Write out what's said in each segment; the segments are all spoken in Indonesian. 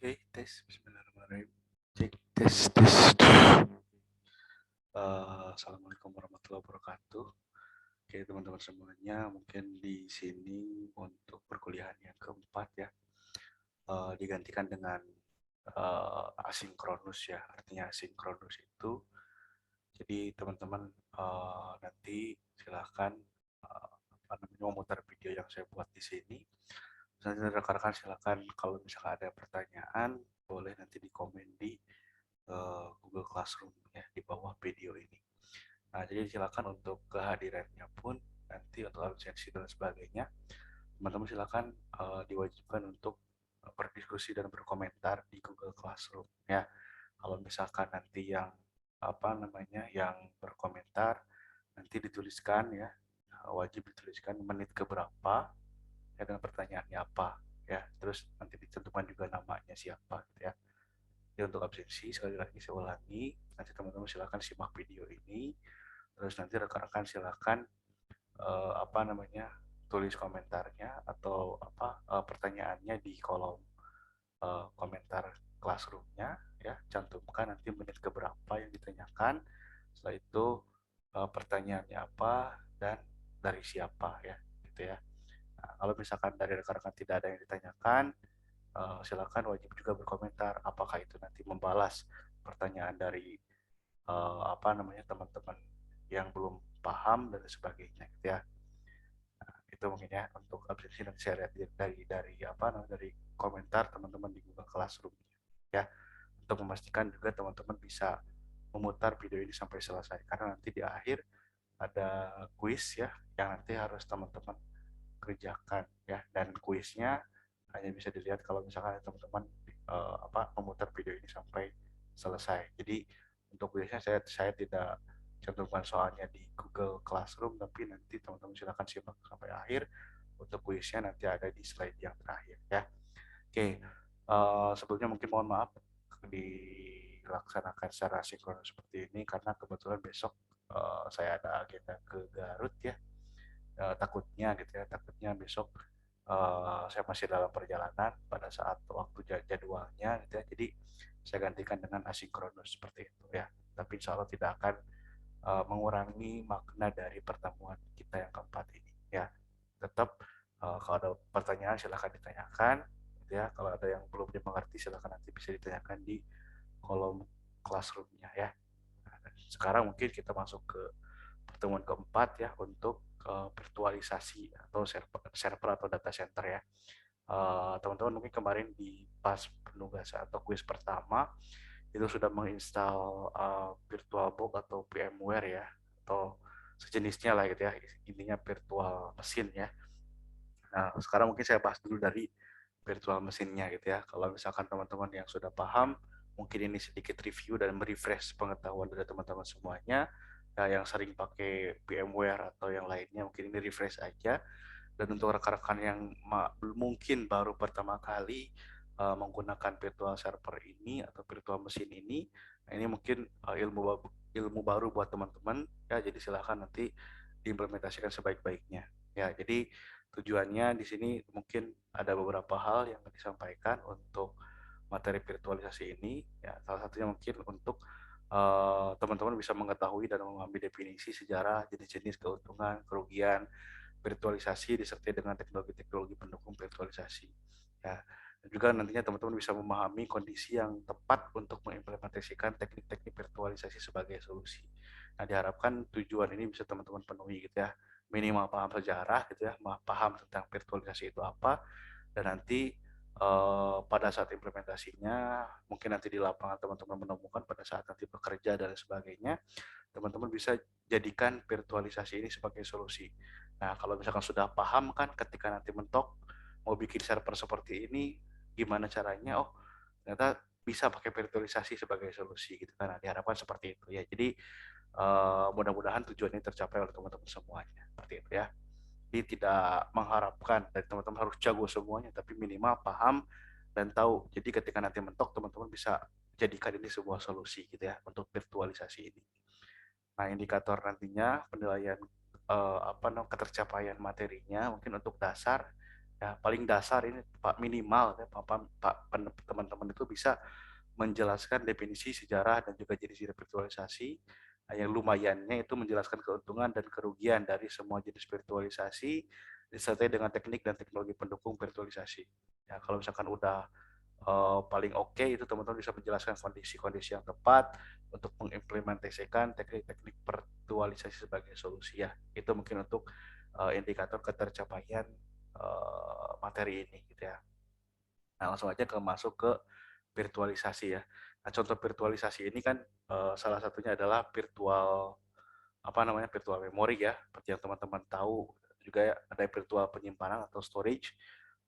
Oke, tes. Bismillahirrahmanirrahim. Cek, tes, tes. Assalamualaikum warahmatullahi wabarakatuh. Oke, teman-teman semuanya, mungkin di sini untuk perkuliahan yang keempat ya, digantikan dengan asinkronus ya. Artinya asinkronus itu, jadi teman-teman nanti silahkan memutar video yang saya buat di sini. Nanti rekan-rekan silahkan kalau misalkan ada pertanyaan, boleh nanti di komen di Google Classroom ya di bawah video ini. Nah, jadi silakan untuk kehadirannya pun nanti untuk absensi dan sebagainya, teman-teman silakan diwajibkan untuk berdiskusi dan berkomentar di Google Classroom ya. Kalau misalkan nanti yang yang berkomentar nanti dituliskan ya, wajib dituliskan menit keberapa ya dan pertanyaannya apa ya. Terus nanti ditentukan juga namanya siapa gitu ya. Jadi untuk absensi sekali lagi saya ulangi, nanti teman-teman silakan simak video ini, terus nanti rekan-rekan silakan tulis komentarnya atau pertanyaannya di kolom komentar classroomnya ya, cantumkan nanti menit keberapa yang ditanyakan, setelah itu pertanyaannya apa dan dari siapa ya gitu ya. Nah, kalau misalkan dari rekan-rekan tidak ada yang ditanyakan, silakan wajib juga berkomentar apakah itu nanti membalas pertanyaan dari teman-teman yang belum paham dan sebagainya gitu ya. Nah, itu mungkin ya untuk absensi nanti saya lihat dari komentar teman-teman di Google Classroom ya, untuk memastikan juga teman-teman bisa memutar video ini sampai selesai karena nanti di akhir ada kuis ya yang nanti harus teman-teman kerjakan ya, dan kuisnya hanya bisa dilihat kalau misalkan teman-teman memutar video ini sampai selesai. Jadi untuk kuisnya saya tidak cantumkan soalnya di Google Classroom, tapi nanti teman-teman silakan simak sampai akhir. Untuk kuisnya nanti ada di slide yang terakhir ya. Oke, sebelumnya mungkin mohon maaf dilaksanakan secara sinkron seperti ini karena kebetulan besok saya ada agenda ke Garut ya. Takutnya besok saya masih dalam perjalanan pada saat waktu jadwalnya gitu ya. Jadi saya gantikan dengan asinkronus seperti itu ya. Tapi insya Allah tidak akan mengurangi makna dari pertemuan kita yang keempat ini ya. Tetap kalau ada pertanyaan silahkan ditanyakan gitu ya. Kalau ada yang belum dimengerti silahkan nanti bisa ditanyakan di kolom classroomnya ya. Nah, sekarang mungkin kita masuk ke pertemuan keempat ya untuk virtualisasi atau server atau data center ya. Teman-teman mungkin kemarin di pas penugasan atau kuis pertama itu sudah menginstal VirtualBox atau VMware ya, atau sejenisnya lah gitu ya, intinya virtual mesin ya. Nah, sekarang mungkin saya bahas dulu dari virtual mesinnya gitu ya. Kalau misalkan teman-teman yang sudah paham, mungkin ini sedikit review dan merefresh pengetahuan dari teman-teman semuanya. Ya, yang sering pakai VMware atau yang lainnya, mungkin ini refresh aja. Dan untuk rekan-rekan yang mungkin baru pertama kali menggunakan virtual server ini atau virtual mesin ini, nah ini mungkin ilmu baru buat teman-teman ya. Jadi silahkan nanti diimplementasikan sebaik-baiknya. Ya, jadi tujuannya di sini mungkin ada beberapa hal yang disampaikan untuk materi virtualisasi ini. Ya, salah satunya mungkin untuk teman-teman bisa mengetahui dan mengambil definisi sejarah, jenis-jenis keuntungan, kerugian virtualisasi disertai dengan teknologi-teknologi pendukung virtualisasi. Ya, dan juga nantinya teman-teman bisa memahami kondisi yang tepat untuk mengimplementasikan teknik-teknik virtualisasi sebagai solusi. Nah, diharapkan tujuan ini bisa teman-teman penuhi gitu ya. Minimal paham sejarah gitu ya, paham tentang virtualisasi itu apa, dan nanti pada saat implementasinya, mungkin nanti di lapangan teman-teman menemukan pada saat nanti bekerja dan sebagainya, teman-teman bisa jadikan virtualisasi ini sebagai solusi. Nah, kalau misalkan sudah paham kan ketika nanti mentok mau bikin server seperti ini, gimana caranya? Oh, ternyata bisa pakai virtualisasi sebagai solusi gitu kan. Nah, diharapkan seperti itu ya. Jadi mudah-mudahan tujuan ini tercapai oleh teman-teman semuanya. Seperti itu ya. Jadi tidak mengharapkan dari teman-teman harus jago semuanya, tapi minimal paham dan tahu. Jadi ketika nanti mentok, teman-teman bisa jadikan ini sebuah solusi gitu ya untuk virtualisasi ini. Nah, indikator nantinya penilaian ketercapaian materinya mungkin untuk dasar Ya, paling dasar ini Pak minimal ya teman-teman itu bisa menjelaskan definisi sejarah dan juga jenis virtualisasi. Nah, yang lumayannya itu menjelaskan keuntungan dan kerugian dari semua jenis virtualisasi disertai dengan teknik dan teknologi pendukung virtualisasi. Ya, kalau misalkan udah paling oke itu teman-teman bisa menjelaskan kondisi-kondisi yang tepat untuk mengimplementasikan teknik-teknik virtualisasi sebagai solusi ya. Itu mungkin untuk indikator ketercapaian materi ini gitu ya. Nah, langsung aja masuk ke virtualisasi ya. Nah, contoh virtualisasi ini kan salah satunya adalah virtual memory ya, seperti yang teman-teman tahu. Juga ya, ada virtual penyimpanan atau storage,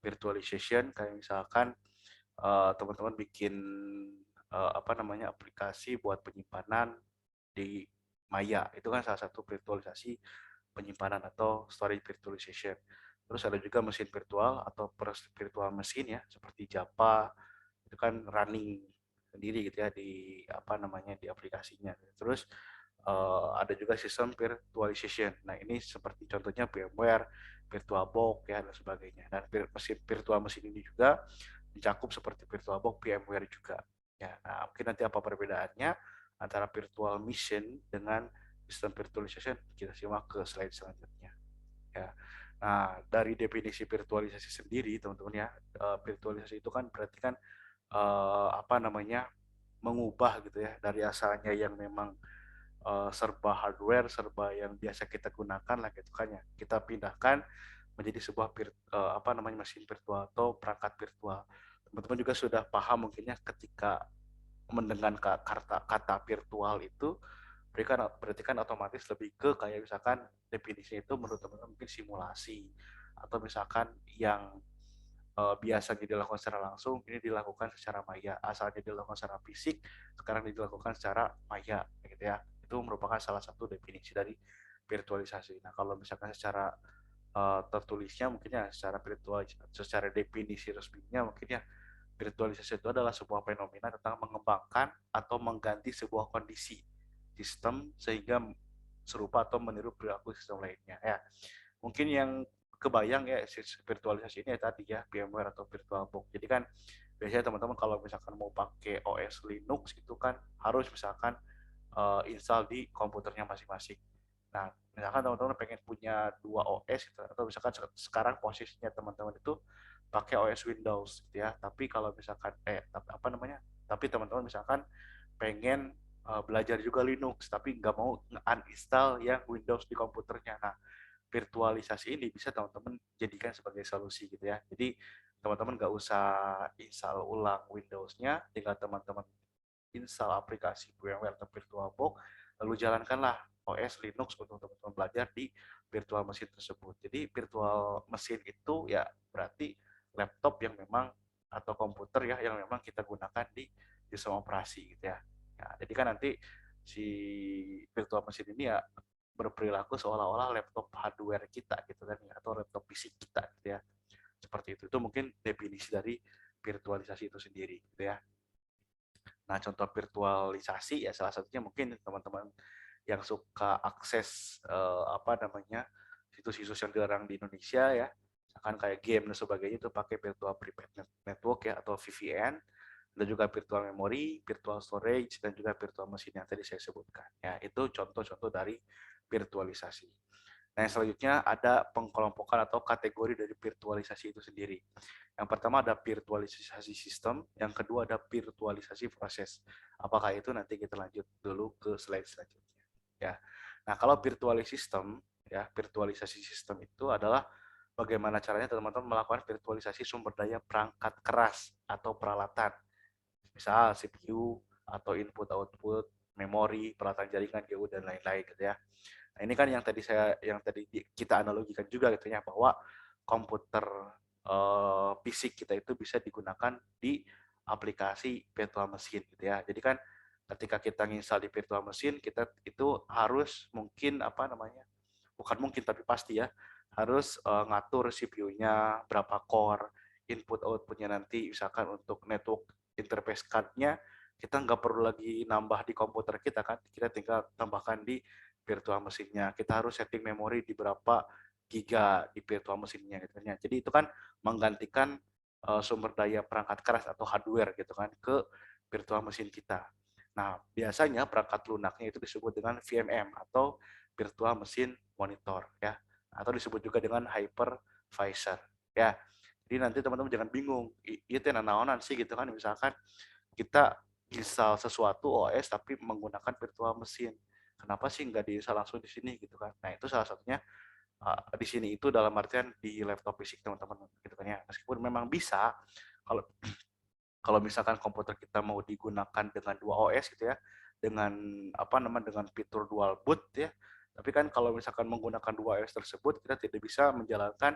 virtualization kayak misalkan teman-teman bikin aplikasi buat penyimpanan di Maya. Itu kan salah satu virtualisasi penyimpanan atau storage virtualization. Terus ada juga mesin virtual atau virtual mesin ya, seperti Java itu kan running sendiri gitu ya di di aplikasinya. Terus ada juga sistem virtualization. Nah, ini seperti contohnya VMware, VirtualBox ya dan sebagainya. Dan mesin virtual mesin ini juga mencakup seperti VirtualBox, VMware juga. Ya, nah mungkin nanti apa perbedaannya antara virtual machine dengan sistem virtualization kita simak ke slide selanjutnya. Ya. Nah, dari definisi virtualisasi sendiri, teman-teman ya, virtualisasi itu kan berarti kan mengubah gitu ya dari asalnya yang memang serba hardware, serba yang biasa kita gunakan lah gitu kan ya. Kita pindahkan menjadi sebuah mesin virtual atau perangkat virtual. Teman-teman juga sudah paham mungkinnya ketika mendengar kata virtual itu berarti kan otomatis lebih ke kayak misalkan definisi itu menurut teman-teman mungkin simulasi atau misalkan yang biasanya dilakukan secara langsung ini dilakukan secara maya, asalnya dilakukan secara fisik sekarang dilakukan secara maya gitu ya. Itu merupakan salah satu definisi dari virtualisasi. Nah, kalau misalkan secara tertulisnya mungkin ya secara virtual, secara definisi resminya mungkin ya virtualisasi itu adalah sebuah fenomena tentang mengembangkan atau mengganti sebuah kondisi sistem sehingga serupa atau meniru perilaku sistem lainnya ya. Mungkin yang kebayang ya virtualisasi ini ya tadi ya VMware atau VirtualBox. Jadi kan biasanya teman-teman kalau misalkan mau pakai OS Linux itu kan harus misalkan install di komputernya masing-masing. Nah, misalkan teman-teman pengen punya dua OS gitu, atau misalkan sekarang posisinya teman-teman itu pakai OS Windows gitu ya. Tapi kalau misalkan Tapi teman-teman misalkan pengen belajar juga Linux tapi nggak mau uninstall yang Windows di komputernya. Nah, virtualisasi ini bisa teman-teman jadikan sebagai solusi gitu ya. Jadi teman-teman nggak usah install ulang Windows-nya, tinggal teman-teman install aplikasi VMware atau VirtualBox, lalu jalankanlah OS Linux untuk teman-teman belajar di virtual mesin tersebut. Jadi virtual mesin itu ya berarti laptop yang memang atau komputer ya yang memang kita gunakan di sistem operasi gitu ya. Ya, jadi kan nanti si virtual mesin ini ya berperilaku seolah-olah laptop hardware kita gitu kan ya, atau laptop fisik kita gitu ya. Seperti itu. Itu mungkin definisi dari virtualisasi itu sendiri gitu ya. Nah, contoh virtualisasi ya salah satunya mungkin teman-teman yang suka akses situs-situs yang dilarang di Indonesia ya, misalkan kayak game dan sebagainya itu pakai virtual private network ya atau VPN, dan juga virtual memory, virtual storage dan juga virtual machine yang tadi saya sebutkan. Ya, itu contoh-contoh dari virtualisasi. Nah, yang selanjutnya ada pengkelompokan atau kategori dari virtualisasi itu sendiri. Yang pertama ada virtualisasi sistem, yang kedua ada virtualisasi proses. Apakah itu nanti kita lanjut dulu ke slide selanjutnya. Ya. Nah, kalau virtualisasi sistem itu adalah bagaimana caranya teman-teman melakukan virtualisasi sumber daya perangkat keras atau peralatan. Misal CPU atau input output, memori, peralatan jaringan, GPU dan lain-lain gitu ya. Nah, ini kan yang tadi kita analogikan juga gitu ya bahwa komputer fisik kita itu bisa digunakan di aplikasi virtual machine gitu ya. Jadi kan ketika kita nginstal di virtual machine kita itu harus mungkin bukan mungkin tapi pasti ya harus ngatur CPU-nya berapa core, input outputnya nanti misalkan untuk network interface card-nya kita nggak perlu lagi nambah di komputer kita kan, kita tinggal tambahkan di virtual mesinnya. Kita harus setting memori di berapa giga di virtual mesinnya gitu kan ya. Jadi itu kan menggantikan sumber daya perangkat keras atau hardware gitu kan ke virtual mesin kita. Nah, biasanya perangkat lunaknya itu disebut dengan VMM atau virtual machine monitor ya, atau disebut juga dengan hypervisor ya. Jadi nanti teman-teman jangan bingung, itu naonan sih gitu kan, misalkan kita install sesuatu OS tapi menggunakan virtual machine. Kenapa sih nggak diinstal langsung di sini gitu kan? Nah itu salah satunya di sini itu dalam artian di laptop fisik teman-teman gitu kan ya. Meskipun memang bisa kalau kalau misalkan komputer kita mau digunakan dengan dua OS gitu ya, dengan apa namanya dengan fitur dual boot ya. Tapi kan kalau misalkan menggunakan dua OS tersebut kita tidak bisa menjalankan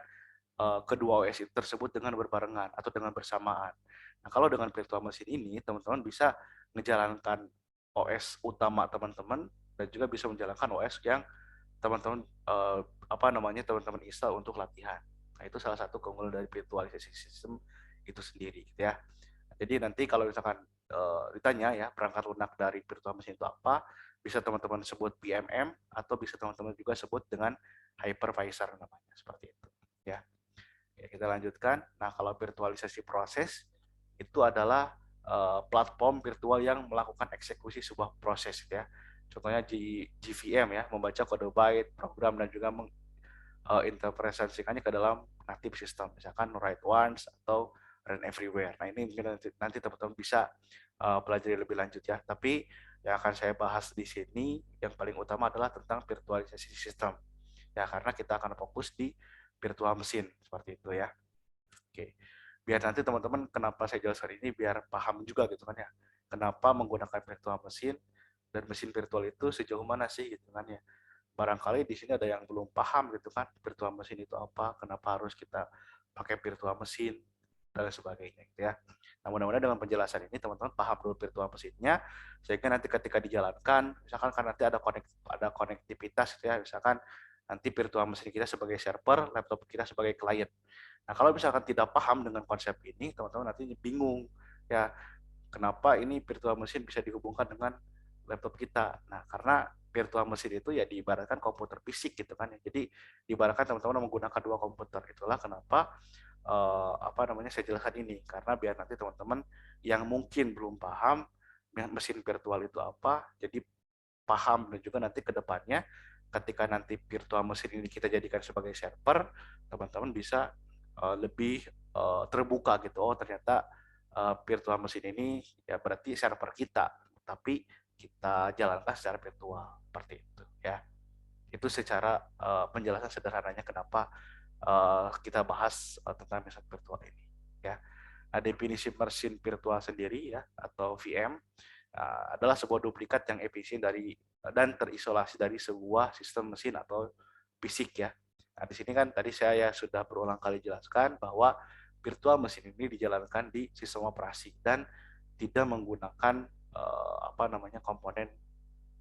kedua OS tersebut dengan berbarengan atau dengan bersamaan. Nah, kalau dengan virtual machine ini teman-teman bisa menjalankan OS utama teman-teman dan juga bisa menjalankan OS yang teman-teman apa namanya teman-teman install untuk latihan. Nah, itu salah satu keunggulan dari virtualisasi sistem itu sendiri gitu ya. Jadi nanti kalau misalkan ditanya ya perangkat lunak dari virtual machine itu apa, bisa teman-teman sebut PMM atau bisa teman-teman juga sebut dengan hypervisor namanya seperti itu ya. Ya, kita lanjutkan. Nah, kalau virtualisasi proses itu adalah platform virtual yang melakukan eksekusi sebuah proses ya. Contohnya GVM ya, membaca kode byte, program dan juga interpretasikannya ke dalam native system, misalkan write once atau run everywhere. Nah ini mungkin nanti teman-teman bisa pelajari lebih lanjut ya. Tapi yang akan saya bahas di sini yang paling utama adalah tentang virtualisasi sistem. Ya karena kita akan fokus di virtual mesin seperti itu ya. Oke. Biar nanti teman-teman kenapa saya jelaskan ini biar paham juga gitu kan ya. Kenapa menggunakan virtual mesin dan mesin virtual itu sejauh mana sih gitu kan ya. Barangkali di sini ada yang belum paham gitu kan, virtual mesin itu apa, kenapa harus kita pakai virtual mesin, dan sebagainya gitu ya. Nah, mudah-mudahan dengan penjelasan ini teman-teman paham dulu virtual mesinnya, sehingga nanti ketika dijalankan, misalkan kan nanti ada konektivitas gitu ya, misalkan nanti virtual mesin kita sebagai server, laptop kita sebagai klien. Nah, kalau misalkan tidak paham dengan konsep ini, teman-teman nanti bingung ya, kenapa ini virtual mesin bisa dihubungkan dengan laptop kita. Nah, karena virtual mesin itu ya diibaratkan komputer fisik gitu kan ya. Jadi diibaratkan teman-teman menggunakan dua komputer. Itulah kenapa apa namanya saya jelaskan ini karena biar nanti teman-teman yang mungkin belum paham mesin virtual itu apa, jadi paham dan juga nanti ke depannya ketika nanti virtual mesin ini kita jadikan sebagai server, teman-teman bisa lebih terbuka gitu. Oh, ternyata virtual mesin ini ya berarti server kita, tapi kita jalankan secara virtual seperti itu ya. Itu secara penjelasan sederhananya kenapa kita bahas tentang mesin virtual ini ya. Nah, definisi mesin virtual sendiri ya atau VM adalah sebuah duplikat yang efisien dari dan terisolasi dari sebuah sistem mesin atau fisik ya. Nah, di sini kan tadi saya sudah berulang kali jelaskan bahwa virtual mesin ini dijalankan di sistem operasi dan tidak menggunakan apa namanya komponen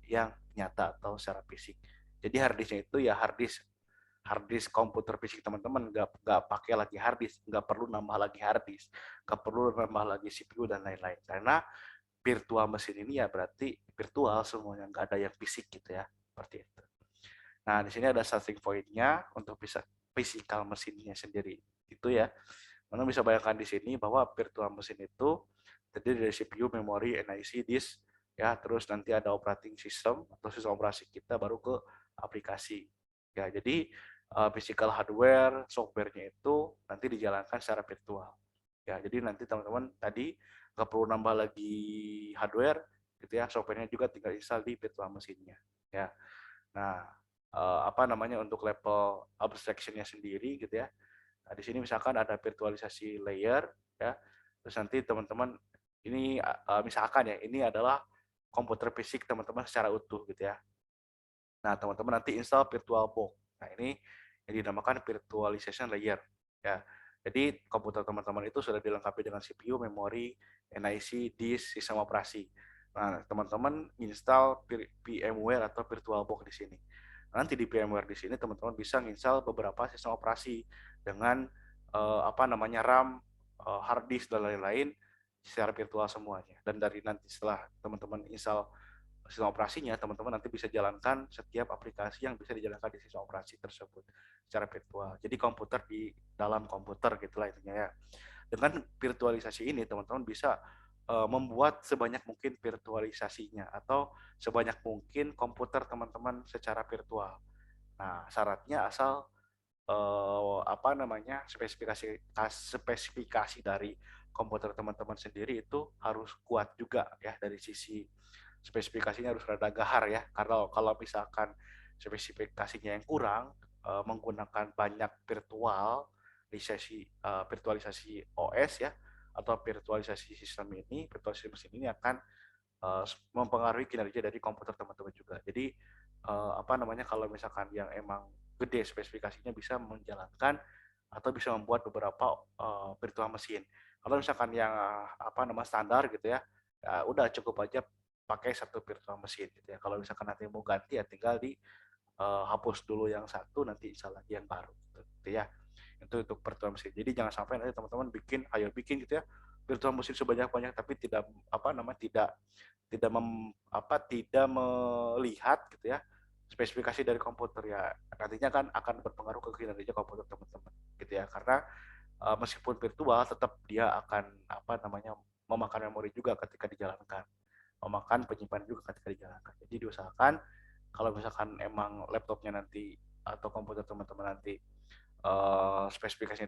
yang nyata atau secara fisik. Jadi harddisknya itu ya harddisk komputer fisik teman-teman nggak pakai lagi harddisk, nggak perlu nambah lagi harddisk, nggak perlu nambah lagi CPU dan lain-lain karena virtual mesin ini ya berarti virtual semuanya nggak ada yang fisik gitu ya seperti itu. Nah di sini ada starting point-nya untuk bisa physical mesinnya sendiri itu ya. Anda bisa bayangkan di sini bahwa virtual mesin itu terdiri dari CPU, memori, NIC, disk, ya terus nanti ada operating system atau sistem operasi kita baru ke aplikasi. Ya jadi physical hardware, software-nya itu nanti dijalankan secara virtual. Ya jadi nanti teman-teman tadi nggak perlu nambah lagi hardware, gitu ya, software-nya juga tinggal install di virtual mesinnya. Ya, nah apa namanya untuk level abstraction-nya sendiri, gitu ya. Nah, di sini misalkan ada virtualisasi layer ya. Terus nanti teman-teman ini misalkan ya ini adalah komputer fisik teman-teman secara utuh gitu ya. Nah, teman-teman nanti install VirtualBox. Nah, ini yang dinamakan virtualization layer ya. Jadi komputer teman-teman itu sudah dilengkapi dengan CPU, memori, NIC, disk, sistem operasi. Nah, teman-teman install VMware atau VirtualBox di sini. Nanti di VMware di sini teman-teman bisa install beberapa sistem operasi dengan apa namanya RAM, hard disk dan lain-lain secara virtual semuanya. Dan dari nanti setelah teman-teman install sistem operasinya, teman-teman nanti bisa jalankan setiap aplikasi yang bisa dijalankan di sistem operasi tersebut. secara virtual. Jadi komputer di dalam komputer gitulah intinya ya. Dengan virtualisasi ini teman-teman bisa membuat sebanyak mungkin virtualisasinya atau sebanyak mungkin komputer teman-teman secara virtual. Nah, syaratnya asal apa namanya spesifikasi dari komputer teman-teman sendiri itu harus kuat juga ya, dari sisi spesifikasinya harus rada gahar ya, karena kalau misalkan spesifikasinya yang kurang, menggunakan banyak virtualisasi OS ya, atau virtualisasi sistem ini, virtualisasi mesin ini akan mempengaruhi kinerja dari komputer teman-teman juga. Jadi apa namanya, kalau misalkan yang emang gede spesifikasinya bisa menjalankan atau bisa membuat beberapa virtual mesin. Kalau misalkan yang apa nama standar gitu ya, ya udah cukup aja pakai satu virtual mesin gitu ya. Kalau misalkan nanti mau ganti ya tinggal di hapus dulu yang satu, nanti install lagi yang baru gitu ya. Itu untuk virtual mesin. Jadi jangan sampai nanti teman-teman ayo bikin gitu ya virtual mesin sebanyak-banyak tapi tidak apa namanya tidak tidak melihat gitu ya spesifikasi dari komputer, ya nantinya kan akan berpengaruh ke kinerja komputer teman-teman gitu ya, karena meskipun virtual tetap dia akan apa namanya memakan memori juga ketika dijalankan, memakan penyimpanan juga ketika dijalankan. Jadi diusahakan kalau misalkan emang laptopnya nanti atau komputer teman-teman nanti spesifikasinya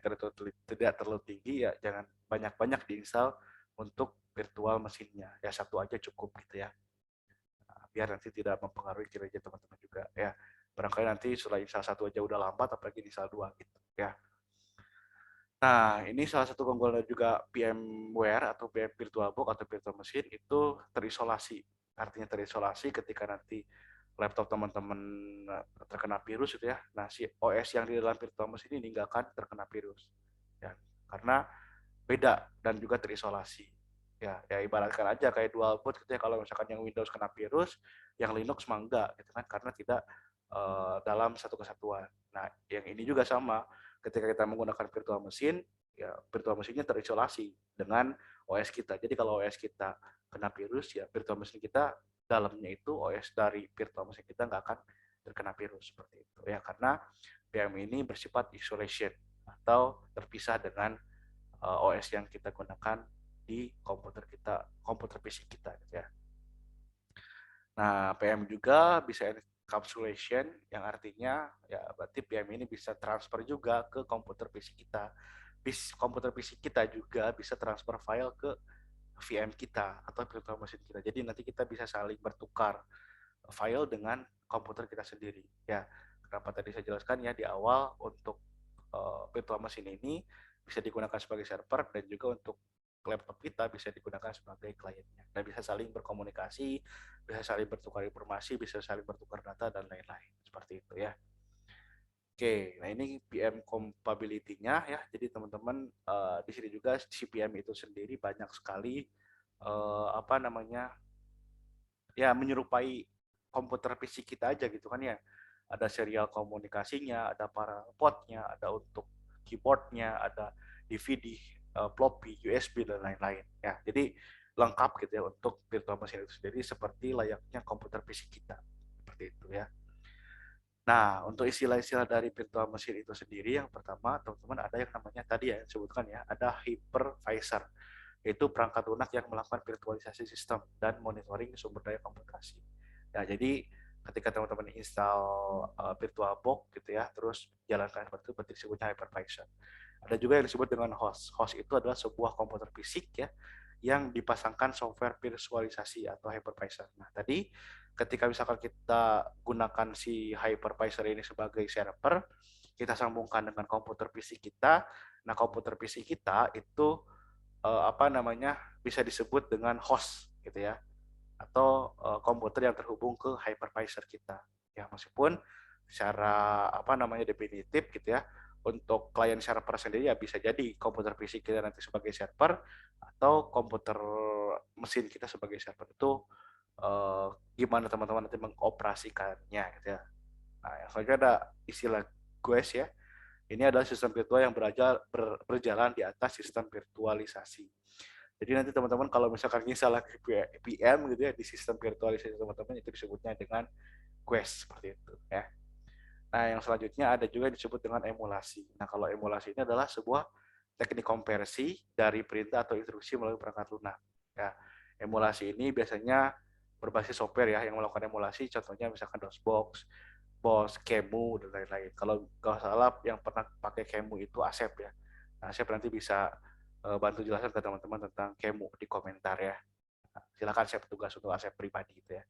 tidak terlalu tinggi, ya jangan banyak-banyak diinstal untuk virtual mesinnya, ya satu aja cukup gitu ya. Nah, biar nanti tidak mempengaruhi kinerja teman-teman juga ya. Barangkali nanti setelah install satu aja udah lambat, apalagi install dua gitu ya. Nah, ini salah satu keunggulan juga VMware atau VM VirtualBox atau virtual machine itu terisolasi. Artinya terisolasi ketika nanti laptop teman-teman terkena virus gitu ya. Nah, si OS yang di dalam virtual machine ini nggak akan terkena virus. Ya, karena beda dan juga terisolasi. Ya ibaratkan aja kayak dual boot gitu ya, kalau misalkan yang Windows kena virus, yang Linux mah enggak gitu kan, karena tidak dalam satu kesatuan. Nah, yang ini juga sama, ketika kita menggunakan virtual machine, ya virtual machine-nya terisolasi dengan OS kita. Jadi kalau OS kita kena virus, ya virtual machine kita dalamnya itu OS dari virtual machine kita nggak akan terkena virus seperti itu ya, karena VM ini bersifat isolation atau terpisah dengan OS yang kita gunakan di komputer kita, komputer PC kita gitu ya. Nah, PM juga bisa encapsulation, yang artinya ya berarti PM ini bisa transfer juga ke komputer PC kita. Komputer PC kita juga bisa transfer file ke VM kita atau virtual machine kita. Jadi nanti kita bisa saling bertukar file dengan komputer kita sendiri. Ya, kenapa tadi saya jelaskan ya di awal, untuk virtual machine ini bisa digunakan sebagai server dan juga untuk laptop kita bisa digunakan sebagai kliennya. Dan bisa saling berkomunikasi, bisa saling bertukar informasi, bisa saling bertukar data dan lain-lain. Seperti itu ya. Oke, nah ini PM compatibility-nya ya. Jadi teman-teman di sini juga si PM itu sendiri banyak sekali apa namanya ya menyerupai komputer PC kita aja gitu kan ya. Ada serial komunikasinya, ada para portnya, ada untuk keyboardnya, ada DVD, floppy, USB dan lain-lain ya. Jadi lengkap gitu ya untuk virtual machine itu sendiri seperti layaknya komputer PC kita. Seperti itu ya. Nah, untuk istilah-istilah dari virtual machine itu sendiri, yang pertama teman-teman ada yang namanya tadi ya sebutkan ya, ada hypervisor, yaitu perangkat lunak yang melakukan virtualisasi sistem dan monitoring sumber daya komputasi. Ya, jadi ketika teman-teman install VirtualBox gitu ya, terus jalankan seperti itu, berarti disebutnya hypervisor. Ada juga yang disebut dengan host. Host itu adalah sebuah komputer fisik ya, yang dipasangkan software virtualisasi atau hypervisor. Nah, tadi ketika misalkan kita gunakan si hypervisor ini sebagai server, kita sambungkan dengan komputer PC kita. Nah, komputer PC kita itu apa namanya bisa disebut dengan host gitu ya, atau komputer yang terhubung ke hypervisor kita. Ya, meskipun secara apa namanya definitif gitu ya, untuk klien server sendiri ya bisa jadi komputer PC kita nanti sebagai server atau komputer mesin kita sebagai server. Itu gimana teman-teman nanti mengoperasikannya gitu ya. Nah, yang selanjutnya ada istilah GUES ya. Ini adalah sistem virtual yang berjalan di atas sistem virtualisasi. Jadi nanti teman-teman kalau misalkan misalnya VM gitu ya di sistem virtualisasi teman-teman, itu disebutnya dengan Quest seperti itu ya. Nah, yang selanjutnya ada juga yang disebut dengan emulasi. Nah, kalau emulasi ini adalah sebuah teknik konversi dari perintah atau instruksi melalui perangkat lunak. Ya, emulasi ini biasanya berbasis software ya yang melakukan emulasi, contohnya misalkan DOSBox, BOS, Kemu, dan lain-lain. Kalau nggak salah yang pernah pakai Kemu itu Asep ya. Nah, Asep nanti bisa bantu jelaskan ke teman-teman tentang Kemu di komentar ya. Nah, silakan saya petugas untuk Asep pribadi gitu ya.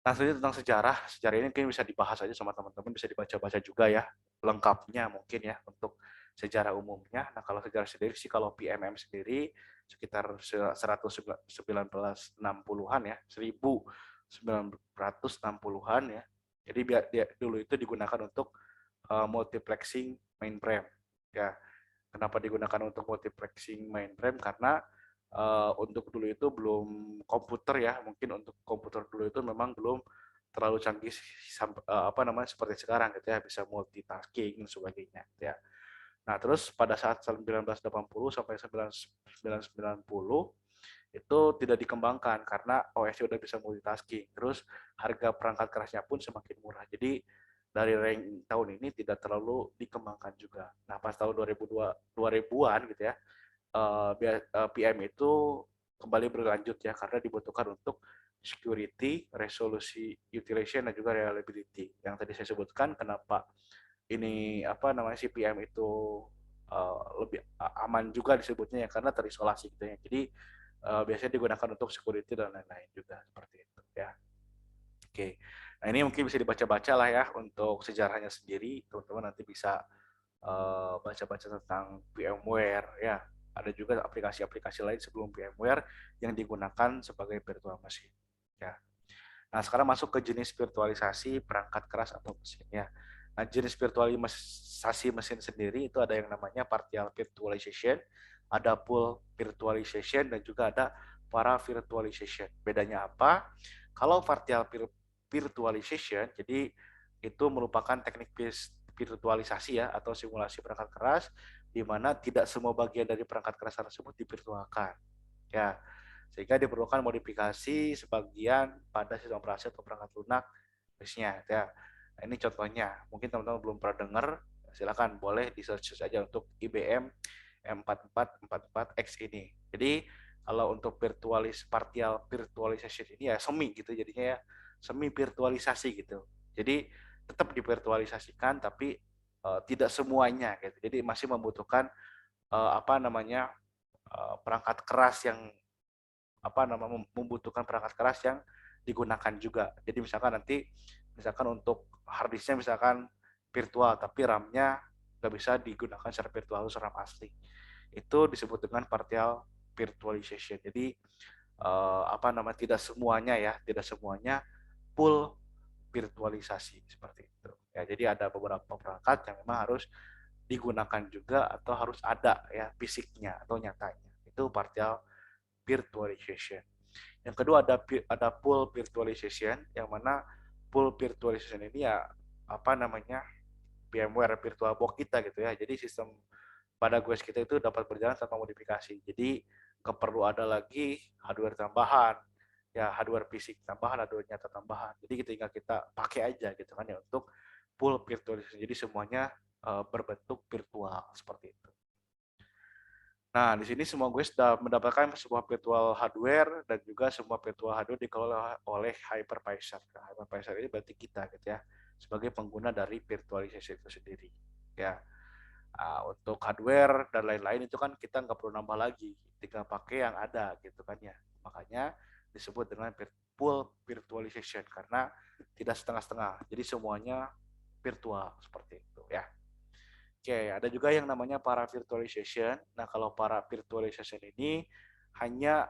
Nah, selanjutnya tentang sejarah. Sejarah ini mungkin bisa dibahas aja sama teman-teman, bisa dibaca-baca juga ya, lengkapnya mungkin ya untuk sejarah umumnya. Nah, kalau sejarah sendiri sih kalau PMM sendiri sekitar 1960-an ya, 1960-an ya. Jadi dia dulu itu digunakan untuk multiplexing mainframe. Ya, kenapa digunakan untuk multiplexing mainframe? Karena untuk dulu itu belum komputer ya, mungkin untuk komputer dulu itu memang belum terlalu canggih apa namanya seperti sekarang gitu ya, bisa multitasking dan sebagainya gitu ya. Nah, terus pada saat 1980 sampai 1990 itu tidak dikembangkan karena OS udah bisa multitasking. Terus harga perangkat kerasnya pun semakin murah. Jadi dari rank tahun ini tidak terlalu dikembangkan juga. Nah, pas tahun 2000-an gitu ya, PM itu kembali berlanjut ya karena dibutuhkan untuk security, resolusi utilization dan juga reliability. Yang tadi saya sebutkan kenapa ini apa namanya si PM itu lebih aman juga disebutnya ya karena terisolasi gitu ya. Jadi biasanya digunakan untuk security dan lain-lain juga seperti itu ya. Oke. Nah, ini mungkin bisa dibaca-baca lah ya untuk sejarahnya sendiri. Teman-teman nanti bisa baca-baca tentang VMware ya. Ada juga aplikasi-aplikasi lain sebelum VMware yang digunakan sebagai virtual machine. Ya. Nah, sekarang masuk ke jenis virtualisasi perangkat keras atau mesin ya. Nah, jenis virtualisasi mesin sendiri itu ada yang namanya partial virtualization, ada full virtualization, dan juga ada para virtualization. Bedanya apa? Kalau partial virtualization, jadi itu merupakan teknik virtualisasi ya atau simulasi perangkat keras di mana tidak semua bagian dari perangkat keras tersebut divirtualkan. Ya, sehingga diperlukan modifikasi sebagian pada sistem operasi atau perangkat lunak biasanya ya. Nah, ini contohnya, mungkin teman-teman belum pernah dengar, silakan boleh di search saja untuk IBM M4444X ini. Jadi kalau untuk partial virtualization ini ya semi gitu jadinya ya, semi virtualisasi gitu. Jadi tetap divirtualisasikan tapi tidak semuanya gitu. Jadi masih membutuhkan apa namanya perangkat keras yang apa namanya membutuhkan perangkat keras yang digunakan juga. Jadi misalkan nanti misalkan untuk harddisknya misalkan virtual tapi RAM-nya nggak bisa digunakan secara virtual harus RAM asli. Itu disebut dengan partial virtualization. Jadi apa namanya tidak semuanya ya, tidak semuanya full virtualisasi seperti itu. Ya, jadi ada beberapa perangkat yang memang harus digunakan juga atau harus ada ya fisiknya atau nyatanya. Itu partial virtualization. Yang kedua ada pool virtualization yang mana pool virtualization ini ya apa namanya VMware virtual box kita gitu ya. Jadi sistem pada GUIS kita itu dapat berjalan tanpa modifikasi. Jadi nggak perlu ada lagi hardware tambahan, ya hardware fisik tambahan, hardware nyata tambahan. Jadi tinggal kita pakai aja gitu kan ya untuk full virtualization. Jadi semuanya berbentuk virtual seperti itu. Nah, di sini semua gue sudah mendapatkan sebuah virtual hardware dan juga semua virtual hardware dikelola oleh hypervisor. Nah, hypervisor ini berarti kita gitu ya, sebagai pengguna dari virtualisasi itu sendiri. Ya, untuk hardware dan lain-lain itu kan kita nggak perlu nambah lagi, tinggal pakai yang ada gitu kan ya. Makanya disebut dengan full virtualization karena tidak setengah-setengah. Jadi semuanya virtual seperti itu ya. Oke, ada juga yang namanya para virtualization. Nah, kalau para virtualization ini hanya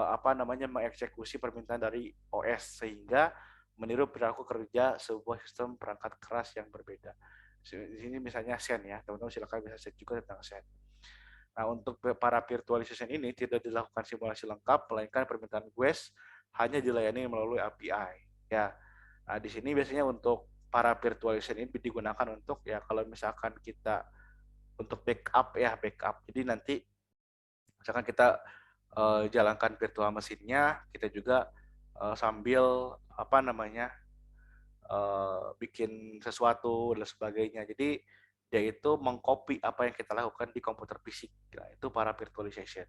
apa namanya mengeksekusi permintaan dari OS sehingga meniru perilaku kerja sebuah sistem perangkat keras yang berbeda. Di sini misalnya Xen ya, teman-teman silakan bisa cek juga tentang Xen. Nah, untuk para virtualization ini tidak dilakukan simulasi lengkap, melainkan permintaan GUES hanya dilayani melalui API. Ya, nah di sini biasanya untuk para virtualization ini digunakan untuk ya kalau misalkan kita untuk backup ya backup. Jadi nanti misalkan kita jalankan virtual mesinnya, kita juga sambil apa namanya bikin sesuatu dan sebagainya. Jadi dia itu mengcopy apa yang kita lakukan di komputer fisik. Nah, itu para virtualization.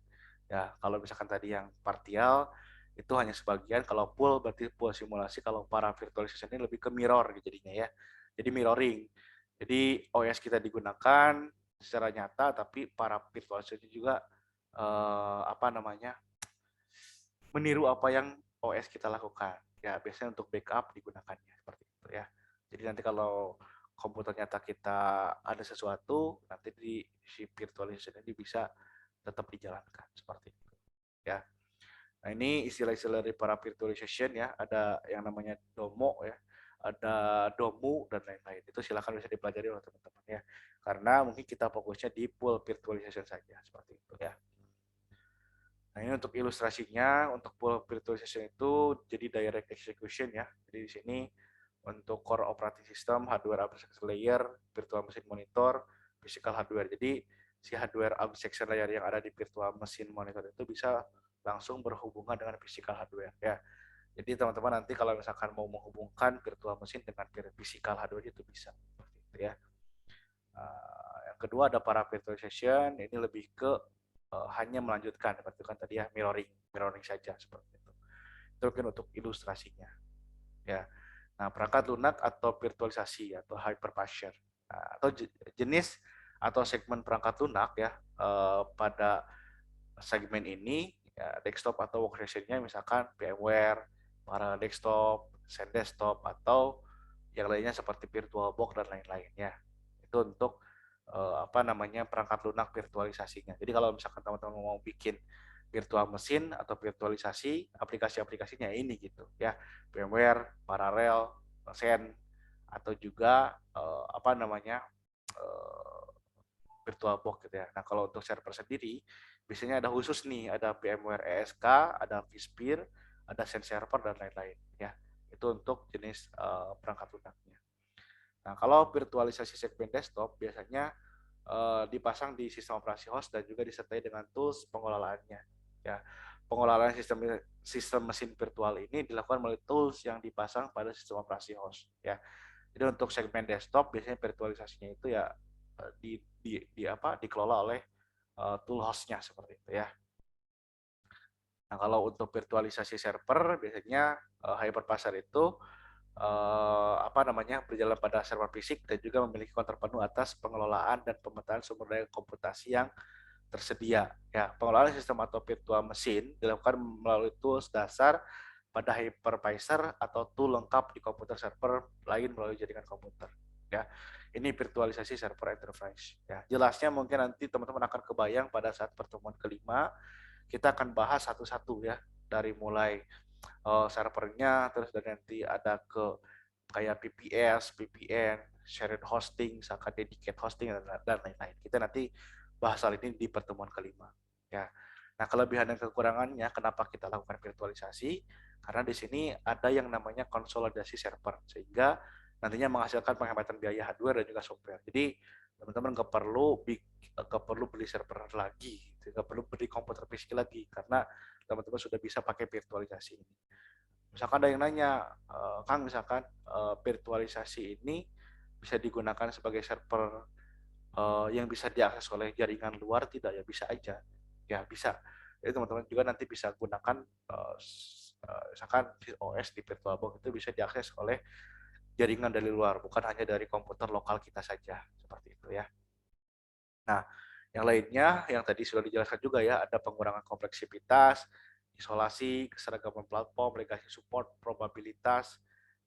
Ya, kalau misalkan tadi yang partial itu hanya sebagian, kalau full berarti full simulasi, kalau para virtualization ini lebih ke mirror jadinya ya. Jadi mirroring. Jadi OS kita digunakan secara nyata, tapi para virtualization juga apa namanya, meniru apa yang OS kita lakukan. Ya, biasanya untuk backup digunakannya seperti itu ya. Jadi nanti kalau komputer nyata kita ada sesuatu, nanti di si virtualization ini bisa tetap dijalankan seperti itu ya. Nah, ini istilah-istilah dari para virtualization ya, ada yang namanya Domo ya, ada Domu dan lain-lain. Itu silakan bisa dipelajari oleh teman-teman ya. Karena mungkin kita fokusnya di full virtualization saja seperti itu ya. Nah, ini untuk ilustrasinya, untuk full virtualization itu jadi direct execution ya. Jadi di sini untuk core operating system, hardware abstraction layer, virtual machine monitor, physical hardware. Jadi si hardware abstraction layer yang ada di virtual machine monitor itu bisa langsung berhubungan dengan physical hardware ya. Jadi teman-teman nanti kalau misalkan mau menghubungkan virtual machine dengan physical hardware itu bisa seperti itu ya. Yang kedua ada para virtualization, ini lebih ke hanya melanjutkan seperti kan tadi ya, mirroring saja seperti itu. Itu mungkin untuk ilustrasinya ya. Nah, perangkat lunak atau virtualisasi atau hypervisor atau jenis atau segmen perangkat lunak ya, pada segmen ini ya, desktop atau workstation-nya misalkan VMware, para desktop, SanDesktop atau yang lainnya seperti VirtualBox dan lain-lainnya. Itu untuk apa namanya, perangkat lunak virtualisasinya. Jadi kalau misalkan teman-teman mau bikin virtual mesin atau virtualisasi aplikasi-aplikasinya ini gitu ya, VMware, Parallel, Xen atau juga apa namanya, VirtualBox gitu ya. Nah, kalau untuk server sendiri biasanya ada khusus nih, ada VMware ESK, ada vSphere, ada Xen Server dan lain-lain ya. Itu untuk jenis perangkat lunaknya. Nah, kalau virtualisasi segmen desktop biasanya dipasang di sistem operasi host dan juga disertai dengan tools pengelolaannya. Ya, pengelolaan sistem mesin virtual ini dilakukan melalui tools yang dipasang pada sistem operasi host. Ya, jadi untuk segmen desktop biasanya virtualisasinya itu ya dikelola oleh tool hostnya seperti itu ya. Nah, kalau untuk virtualisasi server biasanya hypervisor itu apa namanya, berjalan pada server fisik dan juga memiliki kontrol penuh atas pengelolaan dan pemetaan sumber daya komputasi yang tersedia. Ya, pengelolaan sistem atau virtual machine dilakukan melalui tools dasar pada hypervisor atau tool lengkap di komputer server lain melalui jaringan komputer. Ya, ini virtualisasi server enterprise. Ya, jelasnya mungkin nanti teman-teman akan kebayang pada saat pertemuan kelima kita akan bahas satu-satu ya, dari mulai servernya, terus dan nanti ada ke kayak PPS, VPN, shared hosting, misalkan dedicate hosting dan lain-lain. Kita nanti bahas hal ini di pertemuan kelima. Ya. Nah, kelebihan dan kekurangannya kenapa kita lakukan virtualisasi? Karena di sini ada yang namanya konsolidasi server, sehingga nantinya menghasilkan penghematan biaya hardware dan juga software. Jadi teman-teman nggak perlu beli server lagi, nggak perlu beli komputer fisik lagi, karena teman-teman sudah bisa pakai virtualisasi ini. Misalkan ada yang nanya, Kang, misalkan virtualisasi ini bisa digunakan sebagai server yang bisa diakses oleh jaringan luar tidak, ya bisa aja, ya bisa. Jadi teman-teman juga nanti bisa gunakan misalkan OS di VirtualBox itu bisa diakses oleh jaringan dari luar, bukan hanya dari komputer lokal kita saja, seperti itu ya. Nah, yang lainnya yang tadi sudah dijelaskan juga ya, ada pengurangan kompleksitas, isolasi, keseragaman platform, legasi support, probabilitas,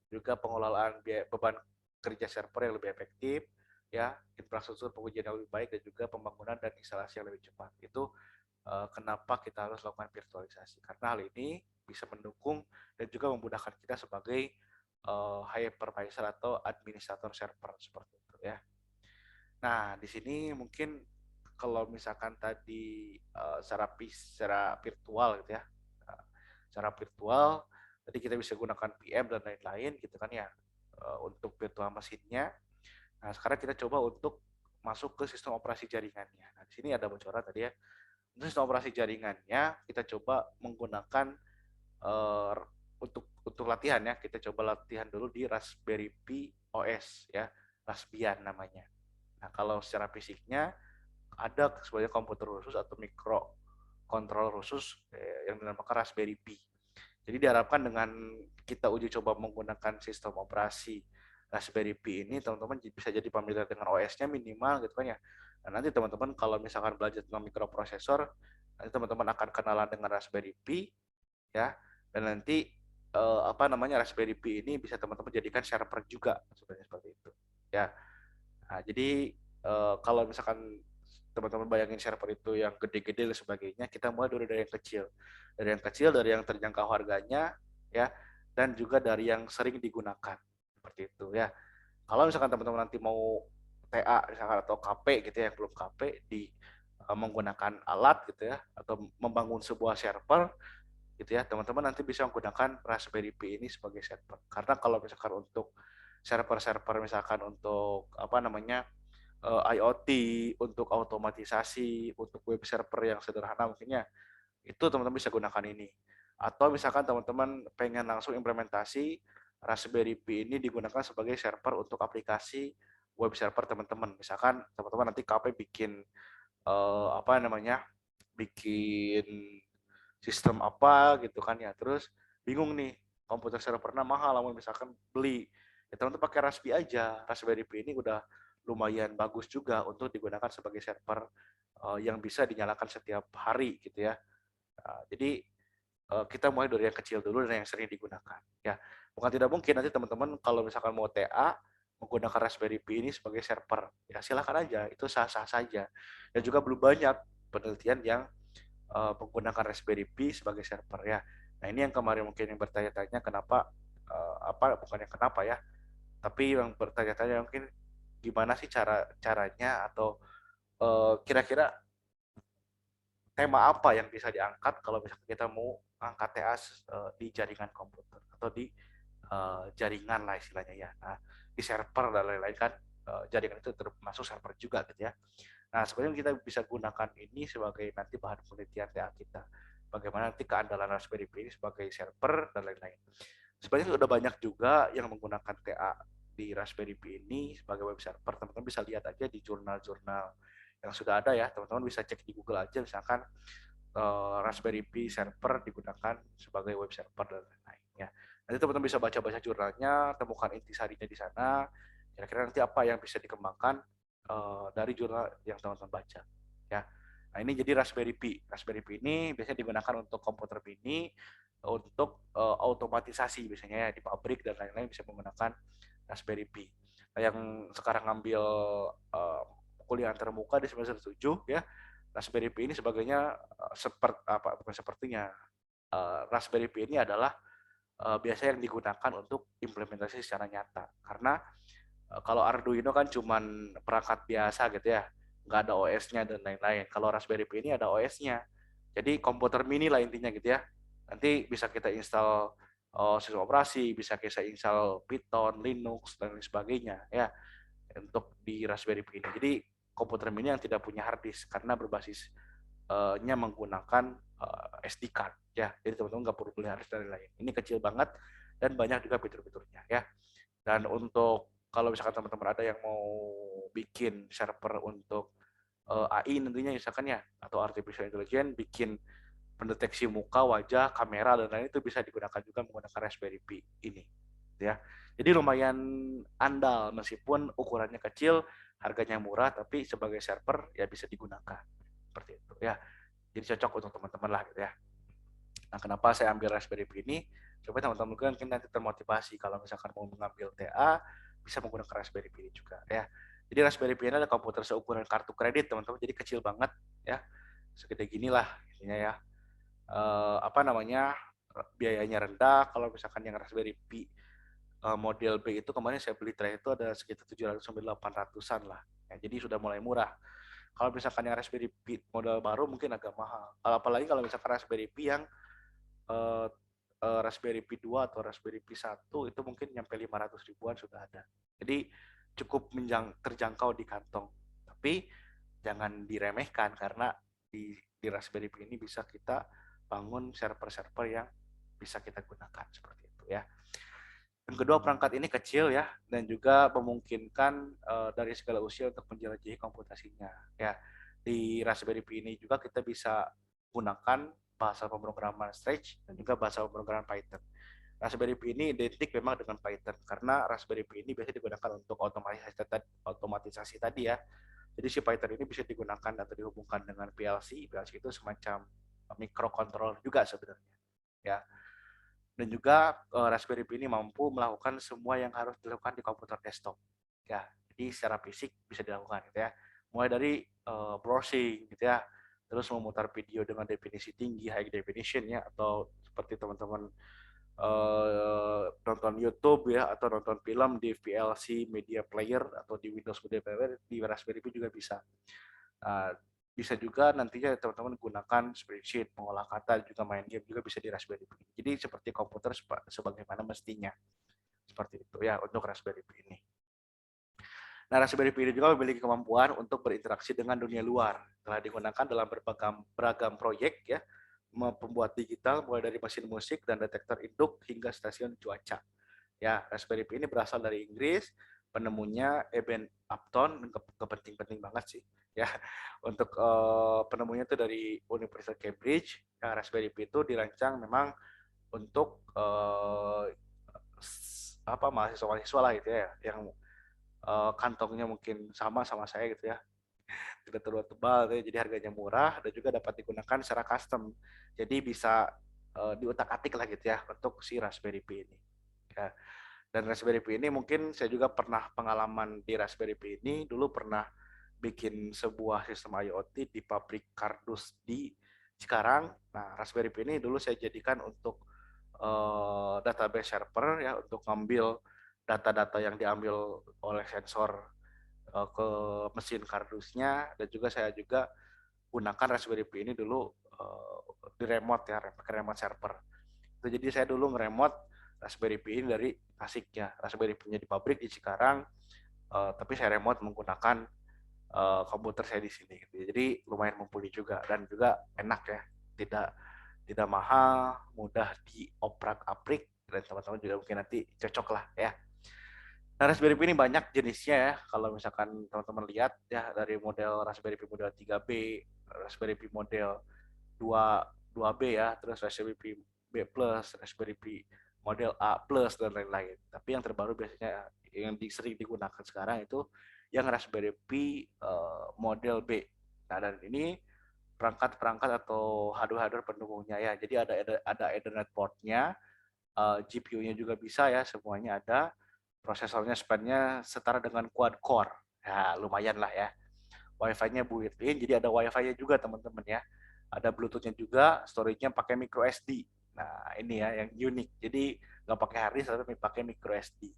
juga pengelolaan beban kerja server yang lebih efektif, ya, infrastruktur pengujian yang lebih baik, dan juga pembangunan dan instalasi yang lebih cepat. Itu kenapa kita harus lakukan virtualisasi. Karena hal ini bisa mendukung dan juga memudahkan kita sebagai hypervisor atau administrator server seperti itu ya. Nah, di sini mungkin kalau misalkan tadi secara virtual gitu ya, secara virtual tadi kita bisa gunakan PM dan lain-lain gitu kan ya, untuk virtual mesinnya. Nah, sekarang kita coba untuk masuk ke sistem operasi jaringannya. Nah, di sini ada bocoran tadi ya. Untuk sistem operasi jaringannya kita coba menggunakan untuk untuk latihan ya, kita coba latihan dulu di Raspberry Pi OS ya, Raspbian namanya. Nah, kalau secara fisiknya ada sebenarnya komputer khusus atau mikro kontrol khusus yang dinamakan Raspberry Pi. Jadi diharapkan dengan kita uji coba menggunakan sistem operasi Raspberry Pi ini, teman-teman bisa jadi familiar dengan OS-nya minimal gitu kan ya. Nah, nanti teman-teman kalau misalkan belajar tentang mikroprosesor, nanti teman-teman akan kenalan dengan Raspberry Pi ya. Dan nanti apa namanya Raspberry Pi ini bisa teman-teman jadikan server juga sebenarnya seperti itu. Ya. Nah, jadi kalau misalkan teman-teman bayangin server itu yang gede-gede dan sebagainya, kita mulai dulu dari yang kecil. Dari yang kecil, dari yang terjangkau harganya, ya, dan juga dari yang sering digunakan. Seperti itu ya. Kalau misalkan teman-teman nanti mau TA misalkan atau KP gitu ya, yang belum KP di menggunakan alat gitu ya, atau membangun sebuah server gitu ya, teman-teman nanti bisa menggunakan Raspberry Pi ini sebagai server. Karena kalau misalkan untuk server-server misalkan untuk apa namanya IoT, untuk otomatisasi, untuk web server yang sederhana mungkinnya, itu teman-teman bisa gunakan ini. Atau misalkan teman-teman pengen langsung implementasi Raspberry Pi ini digunakan sebagai server untuk aplikasi web server teman-teman. Misalkan teman-teman nanti KP bikin apa namanya, bikin sistem apa gitu kan ya. Terus bingung nih, komputer servernya mahal, namun misalkan beli. Ya teman-teman pakai Raspberry aja. Raspberry Pi ini udah lumayan bagus juga untuk digunakan sebagai server yang bisa dinyalakan setiap hari gitu ya. Jadi kita mulai dari yang kecil dulu dan yang sering digunakan. Ya, bukan tidak mungkin nanti teman-teman kalau misalkan mau TA menggunakan Raspberry Pi ini sebagai server, ya silakan aja, itu sah-sah saja. Dan juga belum banyak penelitian yang menggunakan Raspberry Pi sebagai server ya. Nah ini yang kemarin mungkin yang bertanya-tanya kenapa apa bukan yang kenapa ya, tapi yang bertanya-tanya mungkin gimana sih caranya atau kira-kira tema apa yang bisa diangkat kalau misalnya kita mau angkat TA di jaringan komputer atau di jaringan lah istilahnya ya. Nah, di server dan lain-lain kan jaringan itu termasuk server juga gitu ya. Nah, sebenarnya kita bisa gunakan ini sebagai nanti bahan penelitian TA kita. Bagaimana nanti keandalan Raspberry Pi ini sebagai server dan lain-lain. Sebenarnya sudah banyak juga yang menggunakan TA di Raspberry Pi ini sebagai web server. Teman-teman bisa lihat aja di jurnal-jurnal yang sudah ada ya. Teman-teman bisa cek di Google aja misalkan Raspberry Pi server digunakan sebagai web server dan lain-lain ya. Nanti teman-teman bisa baca-baca jurnalnya, temukan intisarinya di sana. Kira-kira nanti apa yang bisa dikembangkan dari jurnal yang teman-teman baca ya. Nah ini jadi Raspberry Pi. Raspberry Pi ini biasanya digunakan untuk komputer mini, untuk otomatisasi biasanya ya di pabrik dan lain-lain bisa menggunakan Raspberry Pi. Nah, yang sekarang ngambil kuliah antarmuka di semester 7 ya, Raspberry Pi ini sebagainya seperti apa bukan sepertinya Raspberry Pi ini adalah biasanya yang digunakan untuk implementasi secara nyata karena kalau Arduino kan cuman perangkat biasa gitu ya, nggak ada OS-nya dan lain-lain. Kalau Raspberry Pi ini ada OS-nya, jadi komputer mini lah intinya gitu ya. Nanti bisa kita install sistem operasi, bisa kita install Python, Linux dan lain sebagainya ya untuk di Raspberry Pi ini. Jadi komputer mini yang tidak punya hard disk karena berbasis nya menggunakan SD card ya. Jadi teman-teman nggak perlu beli hard disk dan lain-lain. Ini kecil banget dan banyak juga fitur-fiturnya ya. Dan untuk kalau misalkan teman-teman ada yang mau bikin server untuk AI nantinya misalkan ya atau artificial intelligence bikin pendeteksi muka, wajah, kamera dan lain itu bisa digunakan juga menggunakan Raspberry Pi ini ya. Jadi lumayan andal meskipun ukurannya kecil, harganya murah tapi sebagai server ya bisa digunakan. Seperti itu ya. Jadi cocok untuk teman-teman lah gitu ya. Nah, kenapa saya ambil Raspberry Pi ini? Coba teman-teman mungkin nanti termotivasi kalau misalkan mau mengambil TA bisa menggunakan Raspberry Pi ini juga ya. Jadi Raspberry Pi ini adalah komputer seukuran kartu kredit teman-teman, jadi kecil banget ya, segede gini lah intinya ya. Apa namanya biayanya rendah. Kalau misalkan yang Raspberry Pi model B itu kemarin saya beli terakhir itu ada sekitar 700 sampai 800-an lah. Ya, jadi sudah mulai murah. Kalau misalkan yang Raspberry Pi model baru mungkin agak mahal. Apalagi kalau misalkan Raspberry Pi yang uh, Raspberry Pi 2 atau Raspberry Pi 1 itu mungkin nyampe 500 ribuan sudah ada. Jadi cukup terjangkau di kantong. Tapi jangan diremehkan karena di Raspberry Pi ini bisa kita bangun server-server yang bisa kita gunakan seperti itu ya. Yang kedua, perangkat ini kecil ya, dan juga memungkinkan dari segala usia untuk menjelajahi komputasinya. Ya, di Raspberry Pi ini juga kita bisa gunakan bahasa pemrograman Scratch dan juga bahasa pemrograman Python. Raspberry Pi ini identik memang dengan Python karena Raspberry Pi ini biasanya digunakan untuk otomatisasi tadi ya. Jadi si Python ini bisa digunakan atau dihubungkan dengan PLC. PLC itu semacam microcontroller juga sebenarnya. Ya, dan juga Raspberry Pi ini mampu melakukan semua yang harus dilakukan di komputer desktop. Ya, jadi secara fisik bisa dilakukan gitu ya. Mulai dari browsing gitu ya, terus memutar video dengan definisi tinggi high definition ya, atau seperti teman-teman nonton YouTube ya, atau nonton film di VLC Media Player atau di Windows Media Player, di Raspberry Pi juga bisa. Nah, bisa juga nantinya teman-teman gunakan spreadsheet, mengolah kata, juga main game juga bisa di Raspberry Pi. Jadi seperti komputer sebagaimana mestinya. Seperti itu ya untuk Raspberry Pi ini. Nah, Raspberry Pi ini juga memiliki kemampuan untuk berinteraksi dengan dunia luar. Telah digunakan dalam beragam proyek ya, pembuat digital mulai dari mesin musik dan detektor induk hingga stasiun cuaca. Ya, Raspberry Pi ini berasal dari Inggris, penemunya Eben Upton, kepenting-penting banget sih. Ya, untuk penemunya itu dari Universitas Cambridge. Ya, Raspberry Pi itu dirancang memang untuk apa mahasiswa-mahasiswa lah gitu ya, yang kantongnya mungkin sama saya gitu ya, tidak terlalu tebal gitu ya, jadi harganya murah dan juga dapat digunakan secara custom. Jadi bisa diutak-atik lah gitu ya untuk si Raspberry Pi ini. Ya. Dan Raspberry Pi ini mungkin saya juga pernah pengalaman di Raspberry Pi ini, dulu pernah bikin sebuah sistem IoT di pabrik kardus di Cikarang. Nah, Raspberry Pi ini dulu saya jadikan untuk database server ya, untuk ngambil data-data yang diambil oleh sensor ke mesin kardusnya, dan juga saya juga gunakan Raspberry Pi ini dulu di remote ya, pakai remote server. Itu jadi saya dulu ngeremote Raspberry Pi ini dari Tasik ya, Raspberry Pi-nya di pabrik di Cikarang, tapi saya remote menggunakan komputer saya di sini gitu. Jadi lumayan mumpuni juga dan juga enak ya, tidak tidak mahal, mudah dioprak-aprik, dan teman-teman juga mungkin nanti cocok lah ya. Nah, Raspberry Pi ini banyak jenisnya ya. Kalau misalkan teman-teman lihat ya, dari model Raspberry Pi model 3B, Raspberry Pi model 2 2B ya, terus Raspberry Pi B+, Raspberry Pi model A+, dan lain-lain. Tapi yang terbaru biasanya yang sering digunakan sekarang itu yang Raspberry Pi model B. Nah, dan ini perangkat-perangkat atau hardware pendukungnya ya. Jadi ada Ethernet port-nya, GPU-nya juga bisa ya, semuanya ada. Prosesornya span-nya setara dengan quad core. Ya, lumayan lah ya. Wi-Fi-nya built-in, jadi ada Wi-Fi-nya juga teman-teman ya. Ada Bluetooth-nya juga, storage-nya pakai micro SD. Nah, ini ya yang unik. Jadi nggak pakai hard disk tapi pakai micro SD.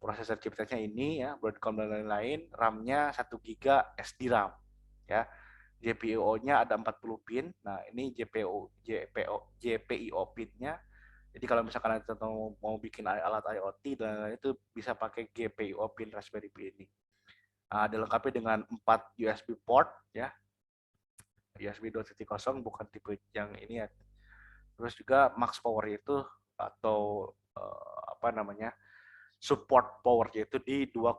Prosesor chipsetnya ini ya, Broadcom dan lain-lain, RAM-nya 1 GB SD RAM ya. GPIO-nya ada 40 pin. Nah, ini GPIO pin-nya. Jadi kalau misalkan Anda mau bikin alat IoT dan lain-lain, itu bisa pakai GPIO pin Raspberry Pi ini. Dilengkapi dengan 4 USB port ya, USB 2.0, bukan tipe yang ini ya. Terus juga max power itu atau apa namanya, support power yaitu di 2,5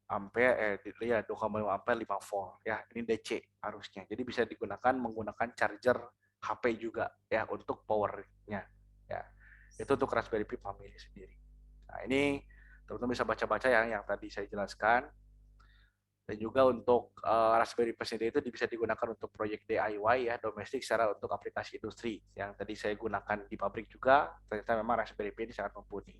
ampere, ya 2,5 ampere 5 volt ya. Ini DC harusnya. Jadi bisa digunakan menggunakan charger HP juga ya untuk powernya ya. Itu untuk Raspberry Pi family sendiri. Nah, ini teman-teman bisa baca-baca ya yang tadi saya jelaskan. Dan juga untuk Raspberry Pi sendiri itu bisa digunakan untuk proyek DIY ya, domestik, secara untuk aplikasi industri. Yang tadi saya gunakan di pabrik juga, ternyata memang Raspberry Pi ini sangat mumpuni.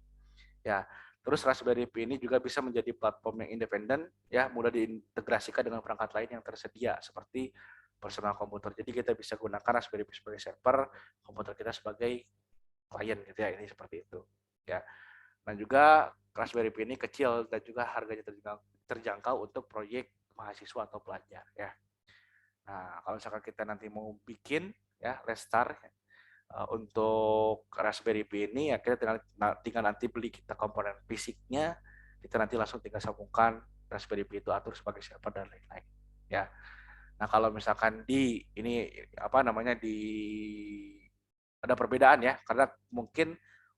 Ya, terus Raspberry Pi ini juga bisa menjadi platform yang independen ya, mudah diintegrasikan dengan perangkat lain yang tersedia seperti personal komputer. Jadi kita bisa gunakan Raspberry Pi sebagai server, komputer kita sebagai klien gitu ya, ini seperti itu. Ya. Dan juga Raspberry Pi ini kecil dan juga harganya terjangkau untuk proyek mahasiswa atau pelajar ya. Nah, kalau misalkan kita nanti mau bikin ya, let's start untuk Raspberry Pi ini ya, kita tinggal nanti beli kita komponen fisiknya, kita nanti langsung tinggal sambungkan Raspberry Pi itu, atur sebagai server dan lain-lain ya. Nah, kalau misalkan di ini apa namanya, di ada perbedaan ya, karena mungkin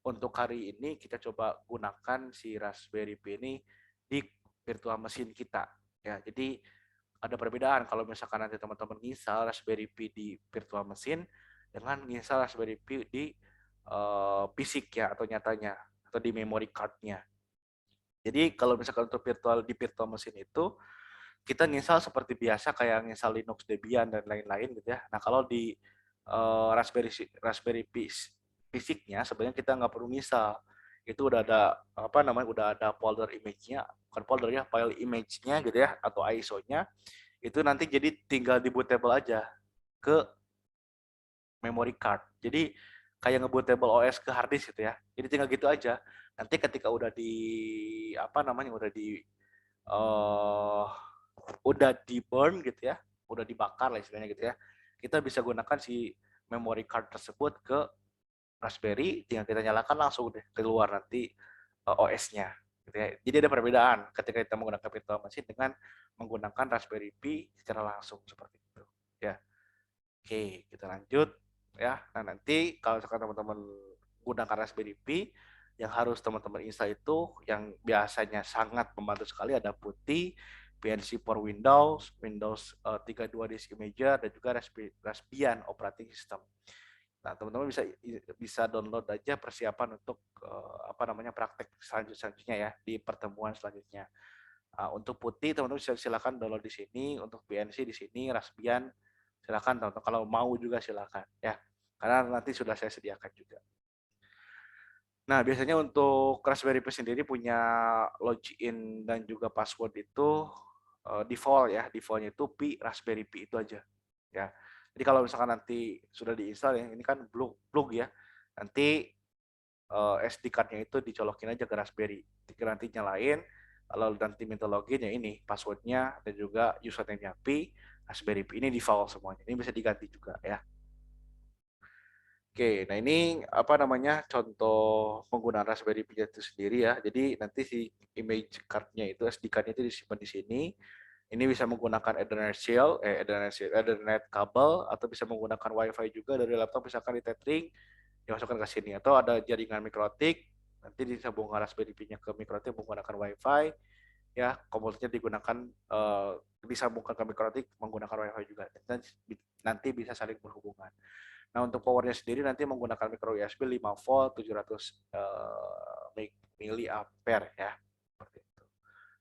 untuk hari ini kita coba gunakan si Raspberry Pi ini di virtual mesin kita. Ya, jadi ada perbedaan kalau misalkan nanti teman-teman install Raspberry Pi di virtual mesin dengan install Raspberry Pi di fisik ya atau nyatanya atau di memory card-nya. Jadi kalau misalkan untuk di virtual mesin itu kita install seperti biasa kayak install Linux Debian dan lain-lain gitu ya. Nah kalau di Raspberry Pi fisiknya sebenarnya kita nggak perlu install. Itu udah ada apa namanya udah ada folder image-nya, bukan folder ya, file image-nya gitu ya atau ISO-nya. Itu nanti jadi tinggal di bootable aja ke memory card. Jadi kayak nge-bootable OS ke hard disk gitu ya. Jadi tinggal gitu aja. Nanti ketika udah di apa namanya uh, udah di burn gitu ya, udah dibakar lah istilahnya gitu ya. Kita bisa gunakan si memory card tersebut ke Raspberry, tinggal kita nyalakan langsung deh keluar nanti OS-nya. Gitu ya. Jadi ada perbedaan ketika kita menggunakan virtual machine dengan menggunakan Raspberry Pi secara langsung seperti itu. Ya, oke kita lanjut ya. Nah nanti kalau teman-teman gunakan Raspberry Pi, yang harus teman-teman install itu yang biasanya sangat membantu sekali ada Putih, PNC for Windows, Windows 32 Disk Imager, dan juga Raspbian Operating System. Nah, teman-teman bisa bisa download aja persiapan untuk apa namanya praktek selanjutnya ya di pertemuan selanjutnya. Untuk Putih teman-teman silakan download di sini, untuk PNC di sini, Raspbian silakan teman-teman kalau mau juga silakan ya. Karena nanti sudah saya sediakan juga. Nah, biasanya untuk Raspberry Pi sendiri punya login dan juga password itu default ya. Defaultnya itu Pi Raspberry Pi itu aja. Ya. Jadi kalau misalkan nanti sudah diinstal ya, ini kan plug ya. Nanti SD card-nya itu dicolokin aja ke Raspberry. Nanti nyalain, kalau nanti minta login ya ini passwordnya dan juga username-nya Pi Raspberry Pi. Ini default semuanya. Ini bisa diganti juga ya. Oke, nah ini apa namanya contoh penggunaan Raspberry Pi itu sendiri ya. Jadi nanti si image card-nya itu SD card-nya itu disimpan di sini. Ini bisa menggunakan Ethernet kabel atau bisa menggunakan WiFi juga dari laptop misalkan di tethering dimasukkan ke sini atau ada jaringan mikrotik nanti disambungkan Raspberry Pi-nya ke mikrotik menggunakan WiFi ya komputernya digunakan disambungkan ke mikrotik menggunakan WiFi juga nanti bisa saling berhubungan. Nah, untuk powernya sendiri nanti menggunakan micro USB 5 volt 700 miliampere ya. Seperti itu.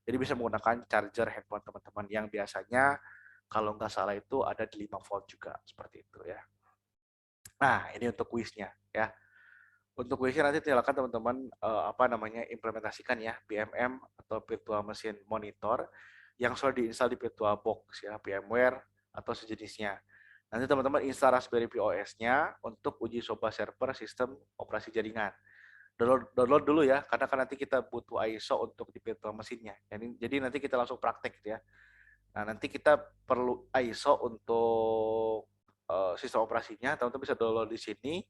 Jadi bisa menggunakan charger handphone teman-teman yang biasanya kalau nggak salah itu ada di 5 volt juga seperti itu ya. Nah, ini untuk kuisnya ya. Untuk kuisnya nanti silakan teman-teman apa namanya implementasikan ya PMM atau virtual machine monitor yang sudah diinstal di VirtualBox ya VMware atau sejenisnya. Nanti teman-teman install Raspberry Pi OS-nya untuk uji coba server sistem operasi jaringan. Download dulu ya, karena kan nanti kita butuh ISO untuk di virtual mesinnya. Jadi nanti kita langsung praktek gitu ya. Nah, nanti kita perlu ISO untuk sistem operasinya, teman-teman bisa download di sini.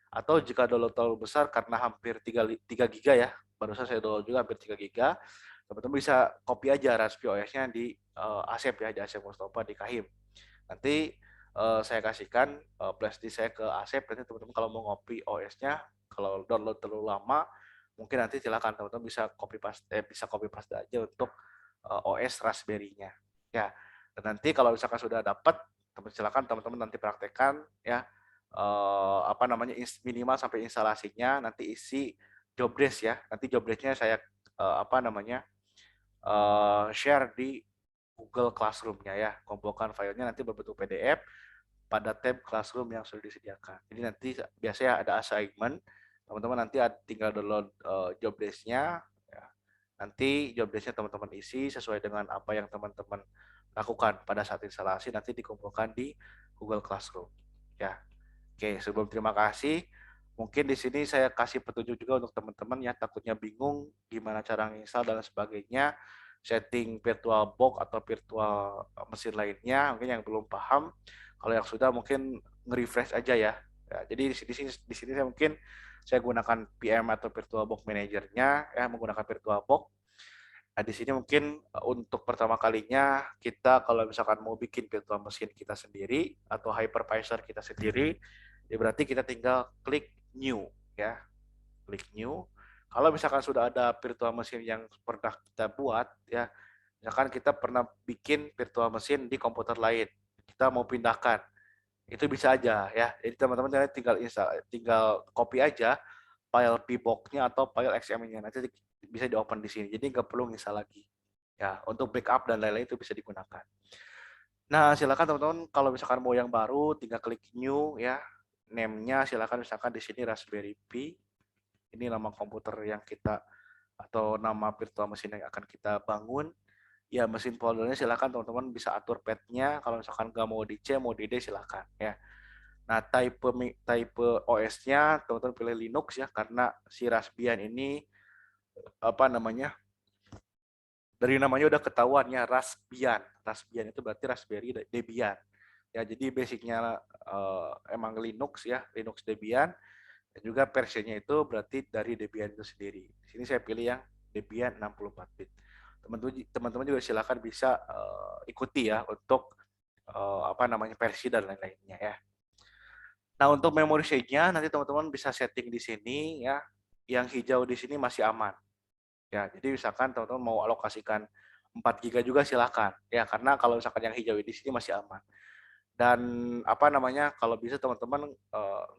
Atau jika download terlalu besar karena hampir 3 giga ya, barusan saya download juga hampir 3 giga, teman-teman bisa copy aja Raspberry OS-nya di Asep ya, di Asep Mustafa di Kahim. Nanti saya kasihkan flash disk saya ke Asep, nanti teman-teman kalau mau ngopi OS-nya, kalau download terlalu lama, mungkin nanti silakan teman-teman bisa copy paste aja untuk OS Raspberry-nya. Ya, dan nanti kalau misalkan sudah dapat, silakan teman-teman nanti praktekkan ya apa namanya minimal sampai instalasinya nanti isi job desk ya. Nanti job desk-nya saya apa namanya share di Google Classroom-nya ya. Kumpulkan filenya nanti berbentuk PDF pada tab Classroom yang sudah disediakan. Jadi nanti biasanya ada assignment, teman-teman nanti tinggal download job desk-nya. Ya. Nanti job desk-nya teman-teman isi sesuai dengan apa yang teman-teman lakukan pada saat instalasi nanti dikumpulkan di Google Classroom. Ya. Oke, sebelum terima kasih, mungkin di sini saya kasih petunjuk juga untuk teman-teman yang takutnya bingung gimana cara nginstal dan sebagainya, setting virtual box atau virtual mesin lainnya, mungkin yang belum paham, kalau yang sudah mungkin nge-refresh aja ya. Ya, jadi di sini saya mungkin saya gunakan PM atau virtual box manajernya ya menggunakan virtual box. Nah, di sini mungkin untuk pertama kalinya kita kalau misalkan mau bikin virtual machine kita sendiri atau hypervisor kita sendiri, ya berarti kita tinggal klik new ya. klik new. Kalau misalkan sudah ada virtual machine yang pernah kita buat ya, misalkan kita pernah bikin virtual machine di komputer lain, kita mau pindahkan, itu bisa aja ya. Jadi teman-teman tinggal copy aja file pbox-nya atau file XML-nya, nanti bisa di open di sini. Jadi nggak perlu install lagi. Ya, untuk backup dan lain-lain itu bisa digunakan. Nah, silakan teman-teman kalau misalkan mau yang baru tinggal klik new ya. Name-nya silakan misalkan di sini Raspberry Pi. Ini nama komputer yang kita atau nama virtual machine yang akan kita bangun. Ya, mesin foldernya silakan teman-teman bisa atur path-nya. Kalau misalkan nggak mau di C, mau di D silakan ya. Nah, type OS-nya teman-teman pilih Linux ya, karena si Raspbian ini apa namanya, dari namanya udah ketahuan ya, Raspbian. Raspbian itu berarti Raspberry Debian. Ya, jadi basicnya emang Linux ya, Linux Debian. Dan juga versinya itu berarti dari Debian itu sendiri. Di sini saya pilih yang Debian 64 bit. Teman-teman juga silakan bisa ikuti ya untuk apa namanya versi dan lain-lainnya ya. Nah, untuk memory shade-nya nanti teman-teman bisa setting di sini ya. Yang hijau di sini masih aman. Ya, jadi misalkan teman-teman mau alokasikan 4 GB juga silakan. Ya, karena kalau misalkan yang hijau di sini masih aman. Dan apa namanya, kalau bisa teman-teman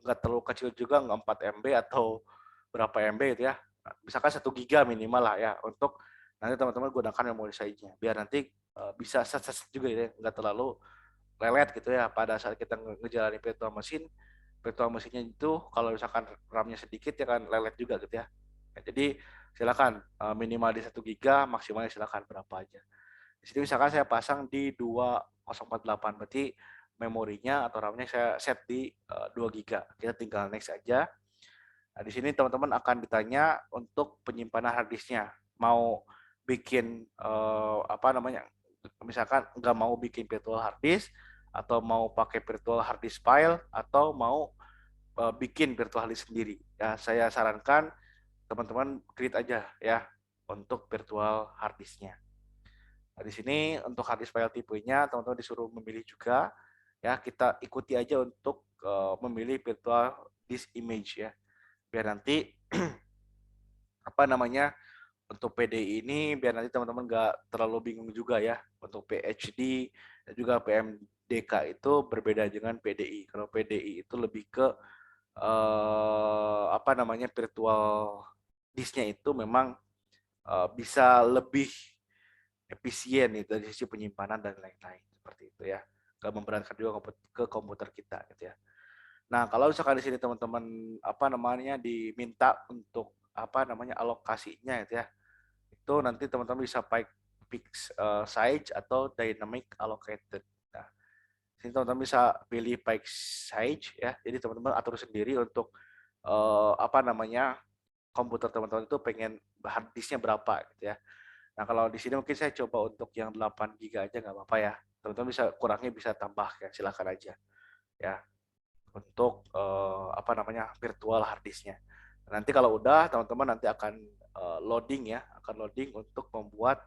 nggak terlalu kecil juga, nggak 4 MB atau berapa MB gitu ya. Misalkan 1 GB minimal lah ya, untuk nanti teman-teman gunakan memory size-nya. Biar nanti bisa set juga ya, nggak terlalu lelet gitu ya pada saat kita ngejalanin virtual mesinnya itu kalau misalkan RAM-nya sedikit ya kan lelet juga gitu ya. Ya, jadi silakan minimal di 1 GB, maksimalnya silakan berapa aja. Di sini misalkan saya pasang di 2048, berarti memorinya atau RAM-nya saya set di 2 GB. Kita tinggal next aja. Nah, di sini teman-teman akan ditanya untuk penyimpanan hard disknya. Mau bikin apa namanya? Misalkan nggak mau bikin virtual hard disk, atau mau pakai virtual hard disk file, atau mau bikin virtual hard disk sendiri. Ya, saya sarankan teman-teman create aja ya untuk virtual hard disknya. Nah, di sini untuk hard disk file tipenya teman-teman disuruh memilih juga ya, kita ikuti aja untuk memilih virtual disk image ya. Biar nanti apa namanya, untuk PDI ini biar nanti teman-teman nggak terlalu bingung juga ya. Untuk PHD dan juga PMDK itu berbeda dengan PDI. Kalau PDI itu lebih ke apa namanya, virtual disknya itu memang bisa lebih efisien itu dari sisi penyimpanan dan lain-lain seperti itu ya. Gak memberatkan juga ke komputer kita gitu ya. Nah, kalau misalkan di sini teman-teman apa namanya diminta untuk apa namanya alokasinya gitu ya. Itu nanti teman-teman bisa pakai fix size atau dynamic allocated. Nah, sini teman-teman bisa pilih pack size ya. Jadi teman-teman atur sendiri untuk apa namanya komputer teman-teman itu pengen hard disknya berapa gitu ya. Nah, kalau di sini mungkin saya coba untuk yang 8 GB aja nggak apa-apa ya. Teman-teman bisa kurangnya bisa tambah ya, silakan aja ya untuk apa namanya virtual hard disknya. Nanti kalau udah teman-teman nanti akan loading ya, akan loading untuk membuat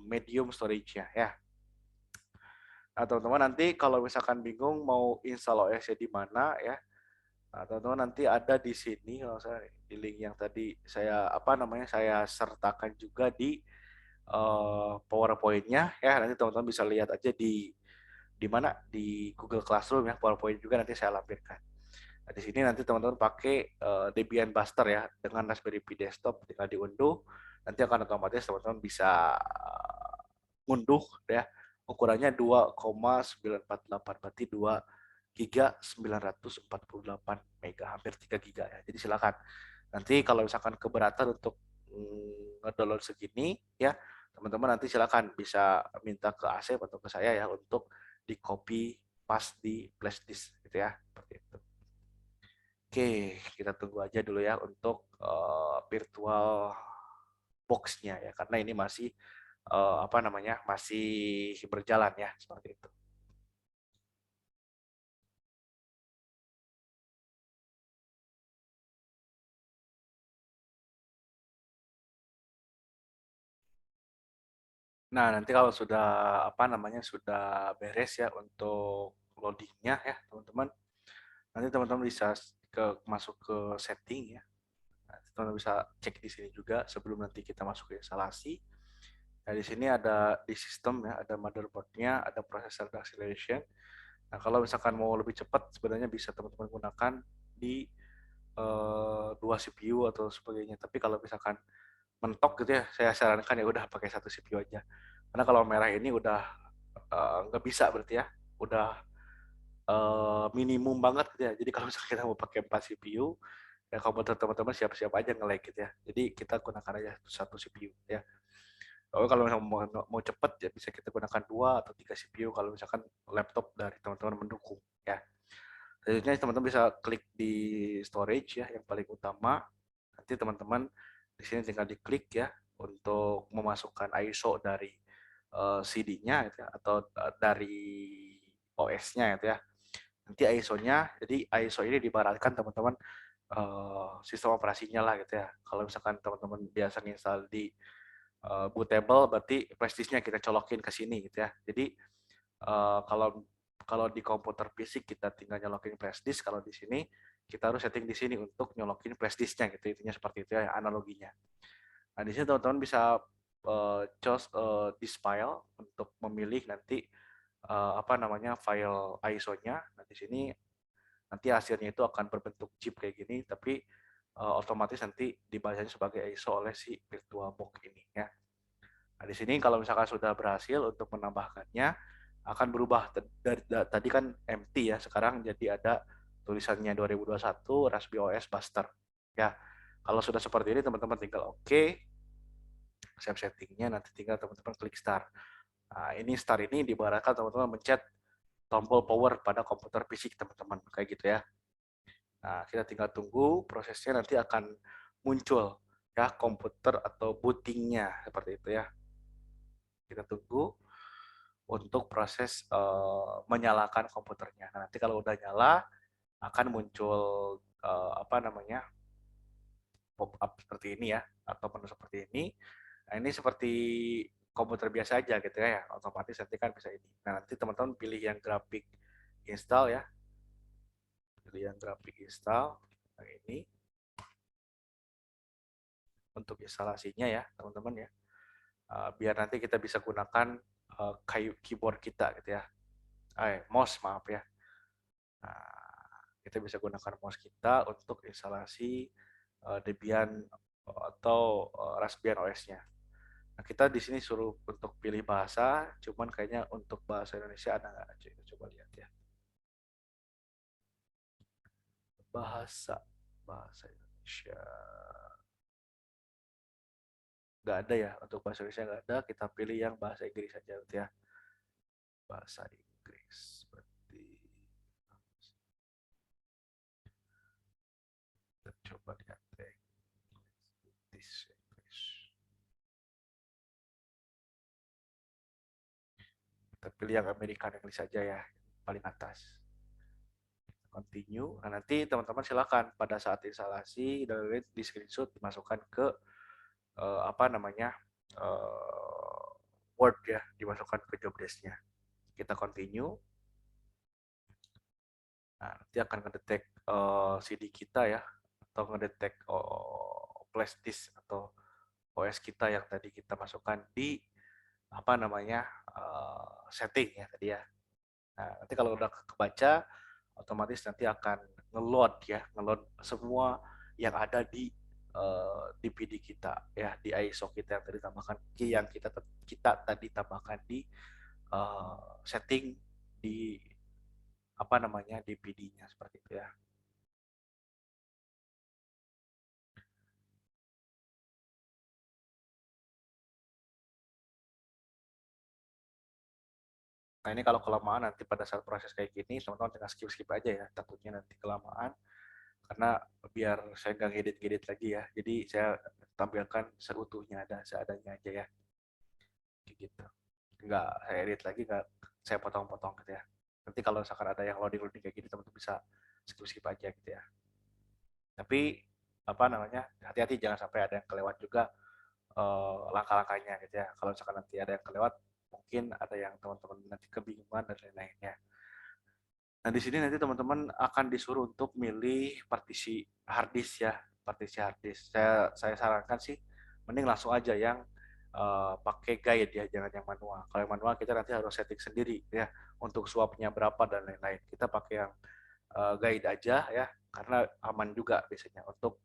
medium storage-nya ya. Nah, teman-teman nanti kalau misalkan bingung mau install OS-nya di mana ya, nah, teman-teman nanti ada di sini kalau saya di link yang tadi saya apa namanya saya sertakan juga di PowerPoint-nya ya. Nanti teman-teman bisa lihat aja di mana di Google Classroom ya, PowerPoint juga nanti saya lampirkan. Nah, di sini nanti teman-teman pakai Debian Buster ya dengan Raspberry Pi desktop, tinggal diunduh, nanti akan otomatis teman-teman bisa ngunduh ya. Ukurannya 2,948 berarti 2 giga 948 mega, hampir 3 giga ya. Jadi silakan. Nanti kalau misalkan keberatan untuk ngedownload segini ya, teman-teman nanti silakan bisa minta ke Asep atau ke saya ya untuk di copy pas di flash disk gitu ya, seperti itu. Oke, kita tunggu aja dulu ya untuk virtual box-nya ya, karena ini masih apa namanya masih berjalan ya seperti itu. Nah, nanti kalau sudah apa namanya sudah beres ya untuk loadingnya ya teman-teman, nanti teman-teman bisa masuk ke setting ya. teman-teman bisa cek di sini juga sebelum nanti kita masuk ke instalasi. Nah, di sini ada di sistem ya, ada motherboardnya, ada processor acceleration. Nah, kalau misalkan mau lebih cepat, sebenarnya bisa teman-teman gunakan di dua CPU atau sebagainya. Tapi kalau misalkan mentok gitu ya, saya sarankan ya udah pakai satu CPU aja. Karena kalau merah ini udah nggak bisa berarti ya, udah minimum banget gitu ya. Jadi kalau misalkan kita mau pakai 4 CPU, ya komputer teman-teman siap-siap aja nge-lag gitu ya. Jadi kita gunakan aja satu CPU ya. Kalau misalkan mau cepet ya bisa kita gunakan 2 atau 3 CPU kalau misalkan laptop dari teman-teman mendukung ya. Selanjutnya teman-teman bisa klik di storage ya yang paling utama. Nanti teman-teman di sini tinggal diklik ya untuk memasukkan ISO dari CD-nya gitu ya, atau dari OS-nya gitu ya. Nanti ISO-nya, jadi ISO ini dibaratkan teman-teman sistem operasinya lah gitu ya. Kalau misalkan teman-teman biasa install di bootable, berarti flash disk-nya kita colokin ke sini gitu ya. Jadi kalau kalau di komputer fisik kita tinggal nyolokin flash disk, kalau di sini kita harus setting di sini untuk nyolokin flash disk-nya gitu, intinya seperti itu ya analoginya. Nah, di sini teman-teman bisa choose this file untuk memilih nanti apa namanya file ISO-nya. Nah, di sini nanti hasilnya itu akan berbentuk zip kayak gini, tapi otomatis nanti dibacanya sebagai ISO oleh si VirtualBox ini ya. Nah, di sini kalau misalkan sudah berhasil untuk menambahkannya, akan berubah dari tadi kan empty ya, sekarang jadi ada tulisannya 2021 Raspberry OS Buster. Ya, kalau sudah seperti ini teman-teman tinggal oke, save settingnya, nanti tinggal teman-teman klik start. Nah, ini start ini diibaratkan teman-teman mencet tombol power pada komputer fisik teman-teman, kayak gitu ya. Nah, kita tinggal tunggu prosesnya nanti akan muncul ya komputer atau bootingnya seperti itu ya. Kita tunggu untuk proses menyalakan komputernya. Nah, nanti kalau udah nyala akan muncul apa namanya pop up seperti ini ya atau menu seperti ini. Nah, ini seperti komputer biasa aja gitu ya, otomatis nanti kan bisa ini. Nah, nanti teman-teman pilih yang grafik install ya, pilih yang grafik install. Nah, ini untuk instalasinya ya teman-teman ya. Biar nanti kita bisa gunakan kayu keyboard kita gitu ya. Mouse maaf ya. Nah, kita bisa gunakan mouse kita untuk instalasi Debian atau Raspbian OS-nya. Nah, kita di sini suruh untuk pilih bahasa, cuman kayaknya untuk bahasa Indonesia ada nggak? Coba lihat ya. Bahasa bahasa Indonesia nggak ada ya, untuk bahasa Indonesia nggak ada. Kita pilih yang bahasa Inggris saja gitu ya. Bahasa Inggris berarti kita coba lihat deh. This English. Kita pilih yang American English saja ya, paling atas. Continue. Nah, nanti teman-teman silakan pada saat instalasi di screenshot dimasukkan ke apa namanya Word ya, dimasukkan ke job desk-nya. Kita continue. Nah, nanti akan ngedetek CD kita ya, atau ngedetek flash disk atau OS kita yang tadi kita masukkan di apa namanya setting ya tadi ya. Nah, nanti kalau udah kebaca, otomatis nanti akan ngeload ya, ngeload semua yang ada di DPD kita ya, di ISO kita yang tadi tambahkan, yang kita tadi tambahkan di setting di apa namanya DPD-nya seperti itu ya. Nah, ini kalau kelamaan nanti pada saat proses kayak gini, teman-teman tinggal skip-skip aja ya, takutnya nanti kelamaan karena biar saya nggak ngedit-ngedit lagi ya. Jadi saya tampilkan seutuhnya, ada seadanya aja ya, gitu. Nggak saya edit lagi, nggak saya potong-potong gitu ya. Nanti kalau misalkan ada yang loading-loading kayak gini, teman-teman bisa skip-skip aja gitu ya. Tapi apa namanya, hati-hati jangan sampai ada yang kelewat juga langkah-langkahnya gitu ya. Kalau misalkan nanti ada yang kelewat, mungkin ada yang teman-teman nanti kebingungan dan lain-lainnya. Nah, di sini nanti teman-teman akan disuruh untuk milih partisi hard disk ya. partisi hard disk. Saya sarankan sih mending langsung aja yang pakai guide ya, jangan yang manual. Kalau yang manual kita nanti harus setting sendiri ya untuk swapnya berapa dan lain-lain. Kita pakai yang guide aja ya, karena aman juga biasanya untuk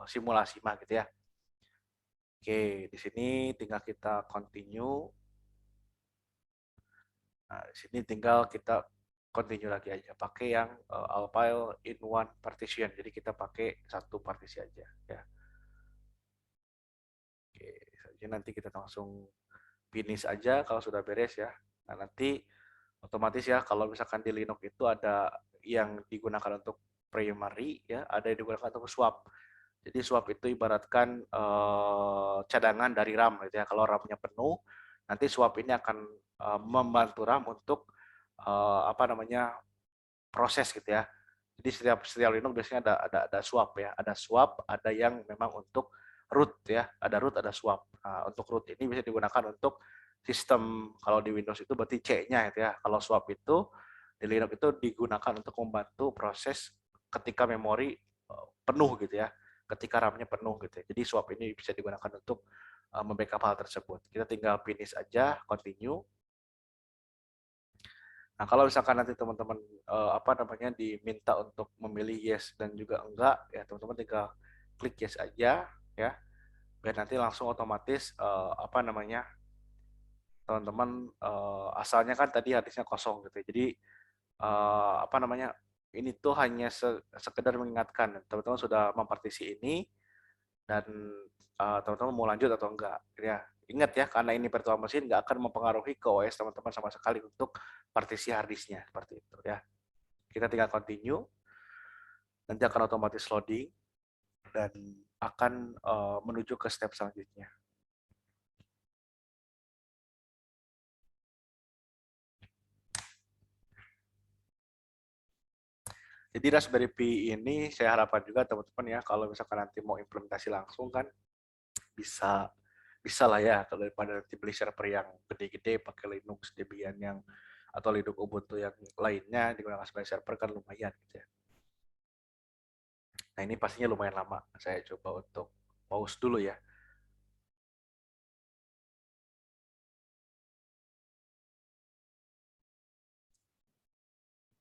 simulasi mah gitu ya. Oke, di sini tinggal kita continue. Nah, di sini tinggal kita continue lagi aja. Pakai yang all file in one partition. Jadi kita pakai satu partisi aja ya. Oke, jadi nanti kita langsung finish aja kalau sudah beres ya. Nah, nanti otomatis ya kalau misalkan di Linux itu ada yang digunakan untuk primary ya, ada yang digunakan untuk swap. Jadi swap itu ibaratkan cadangan dari RAM gitu ya. Kalau RAM-nya penuh, nanti swap ini akan membantu RAM untuk apa namanya proses gitu ya. Jadi setiap Linux biasanya ada swap ya, ada swap, ada yang memang untuk root ya, ada root, ada swap. Nah, untuk root ini bisa digunakan untuk sistem, kalau di Windows itu berarti C-nya gitu ya. Kalau swap itu di Linux itu digunakan untuk membantu proses ketika memori penuh gitu ya, ketika RAM-nya penuh gitu ya. Jadi swap ini bisa digunakan untuk membackup hal tersebut. Kita tinggal finish aja, continue. Nah, kalau misalkan nanti teman-teman apa namanya diminta untuk memilih yes dan juga enggak, ya teman-teman tinggal klik yes aja ya, biar nanti langsung otomatis apa namanya teman-teman asalnya kan tadi hadisnya kosong gitu. Jadi apa namanya ini tuh hanya sekedar mengingatkan teman-teman sudah mempartisi ini dan teman-teman mau lanjut atau enggak ya. Ingat ya, karena ini virtual machine nggak akan mempengaruhi ke OS teman-teman sama sekali untuk partisi harddisknya seperti itu ya. Kita tinggal continue, nanti akan otomatis loading dan akan menuju ke step selanjutnya. Jadi Raspberry Pi ini saya harapkan juga teman-teman ya, kalau misalkan nanti mau implementasi langsung kan bisa bisa lah ya, kalau daripada nanti beli server yang gede-gede pakai Linux Debian yang atau Linux Ubuntu yang lainnya digunakan sebagai server kan lumayan gitu ya. Nah ini pastinya lumayan lama. Saya coba untuk pause dulu ya.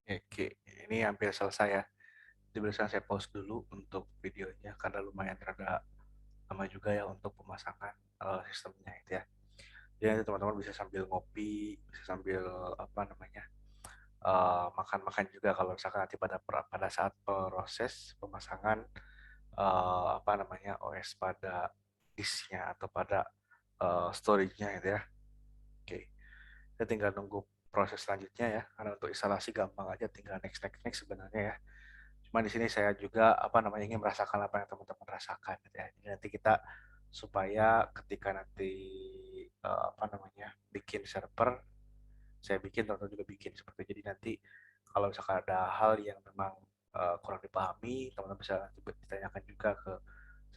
Oke, ini hampir selesai ya. Di belakang saya pause dulu untuk videonya karena lumayan rada lama juga ya untuk pemasangan sistemnya gitu ya. Jadi nanti teman-teman bisa sambil ngopi, bisa sambil apa namanya makan-makan juga kalau misalkan nanti pada saat proses pemasangan apa namanya OS pada disknya atau pada storage-nya gitu ya. Oke, kita tinggal nunggu proses selanjutnya ya. Karena untuk instalasi gampang aja, tinggal next next next sebenarnya ya. Cuma di sini saya juga apa namanya ingin merasakan apa yang teman-teman rasakan gitu ya. Jadi nanti kita supaya ketika nanti apa namanya bikin server, saya bikin teman-teman juga bikin seperti itu. Jadi nanti kalau misalkan ada hal yang memang kurang dipahami, teman-teman bisa nanti ditanyakan juga ke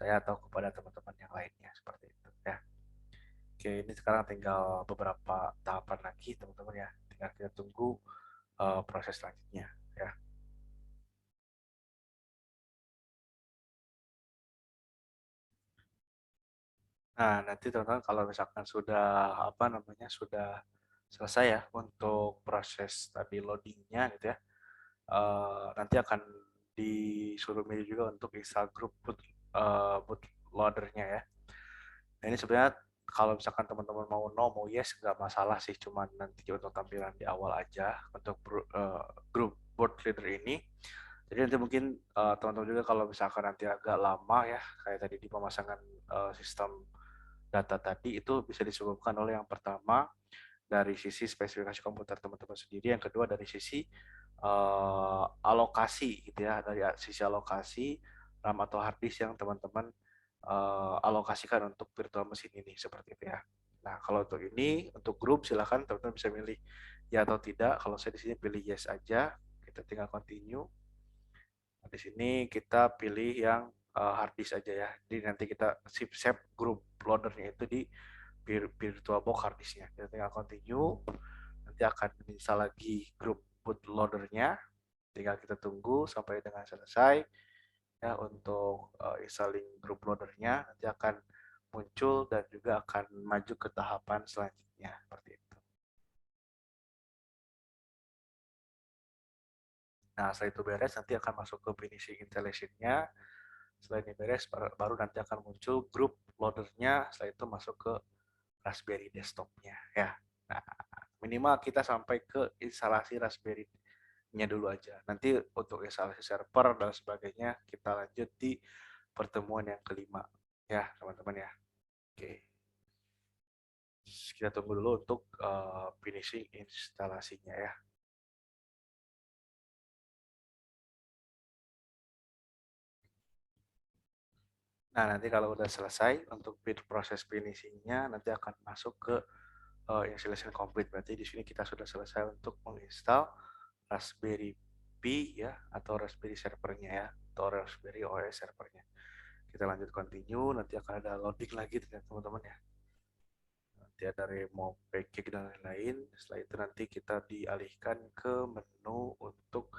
saya atau kepada teman-teman yang lainnya seperti itu ya. Oke, ini sekarang tinggal beberapa tahapan lagi teman-teman ya. Tinggal kita tunggu proses selanjutnya ya. Nah, nanti teman-teman kalau misalkan sudah apa namanya sudah selesai ya untuk proses tadi loadingnya gitu ya, nanti akan disuruh milih juga untuk install grup bootloadernya ya. Nah, ini sebenarnya kalau misalkan teman-teman mau no mau yes nggak masalah sih, cuman nanti untuk tampilan di awal aja untuk grup bootloader ini. Jadi nanti mungkin teman-teman juga kalau misalkan nanti agak lama ya kayak tadi di pemasangan sistem data tadi itu bisa disebabkan oleh yang pertama dari sisi spesifikasi komputer teman-teman sendiri, yang kedua dari sisi alokasi gitu ya, dari sisi alokasi RAM atau hard disk yang teman-teman alokasikan untuk virtual machine ini seperti itu ya. Nah, kalau untuk ini untuk grup silahkan teman-teman bisa milih ya atau tidak. Kalau saya di sini pilih yes aja, kita tinggal continue. Nah, di sini kita pilih yang hard disk aja ya. Jadi nanti kita save grup loadernya itu di VirtualBox hard disknya. Kita tinggal continue. Nanti akan install lagi grup bootloadernya. Tinggal kita tunggu sampai dengan selesai. ya untuk installing group loadernya nanti akan muncul dan juga akan maju ke tahapan selanjutnya seperti itu. Nah, setelah itu beres nanti akan masuk ke finishing installation-nya. Setelah ini beres baru nanti akan muncul grup loadernya, setelah itu masuk ke Raspberry desktop-nya ya. Nah, minimal kita sampai ke instalasi Raspberry-nya dulu aja. Nanti untuk instalasi server dan sebagainya kita lanjut di pertemuan yang kelima ya, teman-teman ya. Oke. Kita tunggu dulu untuk finishing instalasinya ya. Nah, nanti kalau udah selesai untuk proses finishingnya nanti akan masuk ke installation complete. Berarti di sini kita sudah selesai untuk menginstal Raspberry Pi ya atau Raspberry servernya ya atau Raspberry OS servernya. Kita lanjut continue, nanti akan ada loading lagi teman-teman ya. Nanti ada remove package dan lain-lain. Setelah itu nanti kita dialihkan ke menu untuk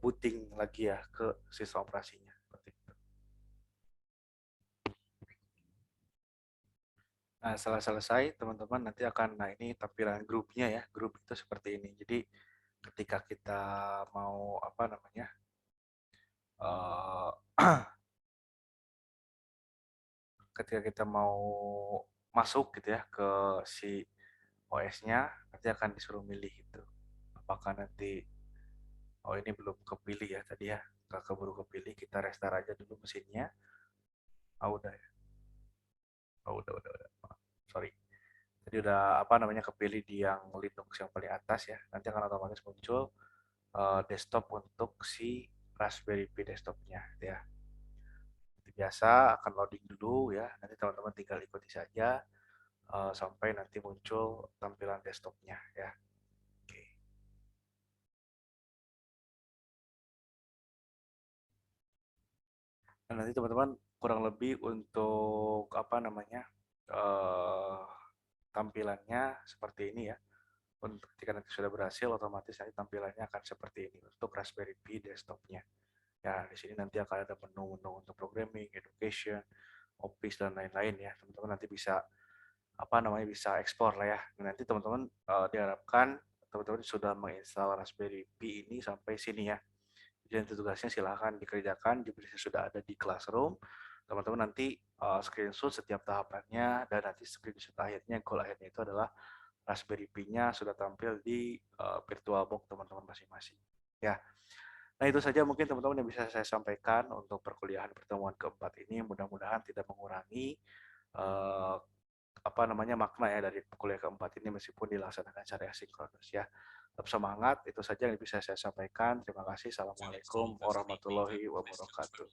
booting lagi ya ke sistem operasinya. Seperti itu. Nah, setelah selesai, teman-teman nanti akan, nah ini tampilan grupnya ya, grup itu seperti ini. Jadi ketika kita mau apa namanya, uh, ketika kita mau masuk gitu ya ke si OS-nya, nanti akan disuruh milih itu. Apakah nanti, oh ini belum kepilih ya tadi ya, nggak keburu kepilih, kita restart aja dulu mesinnya. Oh udah ya, oh udah. Sorry. Jadi udah apa namanya kepilih di yang Linux yang paling atas ya. Nanti akan otomatis muncul desktop untuk si Raspberry Pi desktopnya ya. Seperti biasa akan loading dulu ya. Nanti teman-teman tinggal ikuti saja sampai nanti muncul tampilan desktopnya ya. Oke. Nah, nanti teman-teman kurang lebih untuk apa namanya uh, tampilannya seperti ini ya. Untuk ketika nanti sudah berhasil, otomatis nanti tampilannya akan seperti ini untuk Raspberry Pi desktopnya. Ya, di sini nanti akan ada menu-menu untuk programming, education, office dan lain-lain ya. Teman-teman nanti bisa apa namanya bisa ekspor lah ya. Nanti teman-teman diharapkan teman-teman sudah menginstal Raspberry Pi ini sampai sini ya. Jadi tugasnya silahkan dikerjakan, jika sudah ada di Classroom. Teman-teman nanti screenshot setiap tahapannya dan nanti screenshot akhirnya, goal akhirnya itu adalah Raspberry Pi-nya sudah tampil di VirtualBox teman-teman masing-masing. Ya, nah itu saja mungkin teman-teman yang bisa saya sampaikan untuk perkuliahan pertemuan keempat ini. Mudah-mudahan tidak mengurangi uh, apa namanya makna ya dari kuliah keempat ini meskipun dilaksanakan secara asinkronus ya. Tetap semangat, itu saja yang bisa saya sampaikan. Terima kasih. Assalamualaikum warahmatullahi wabarakatuh.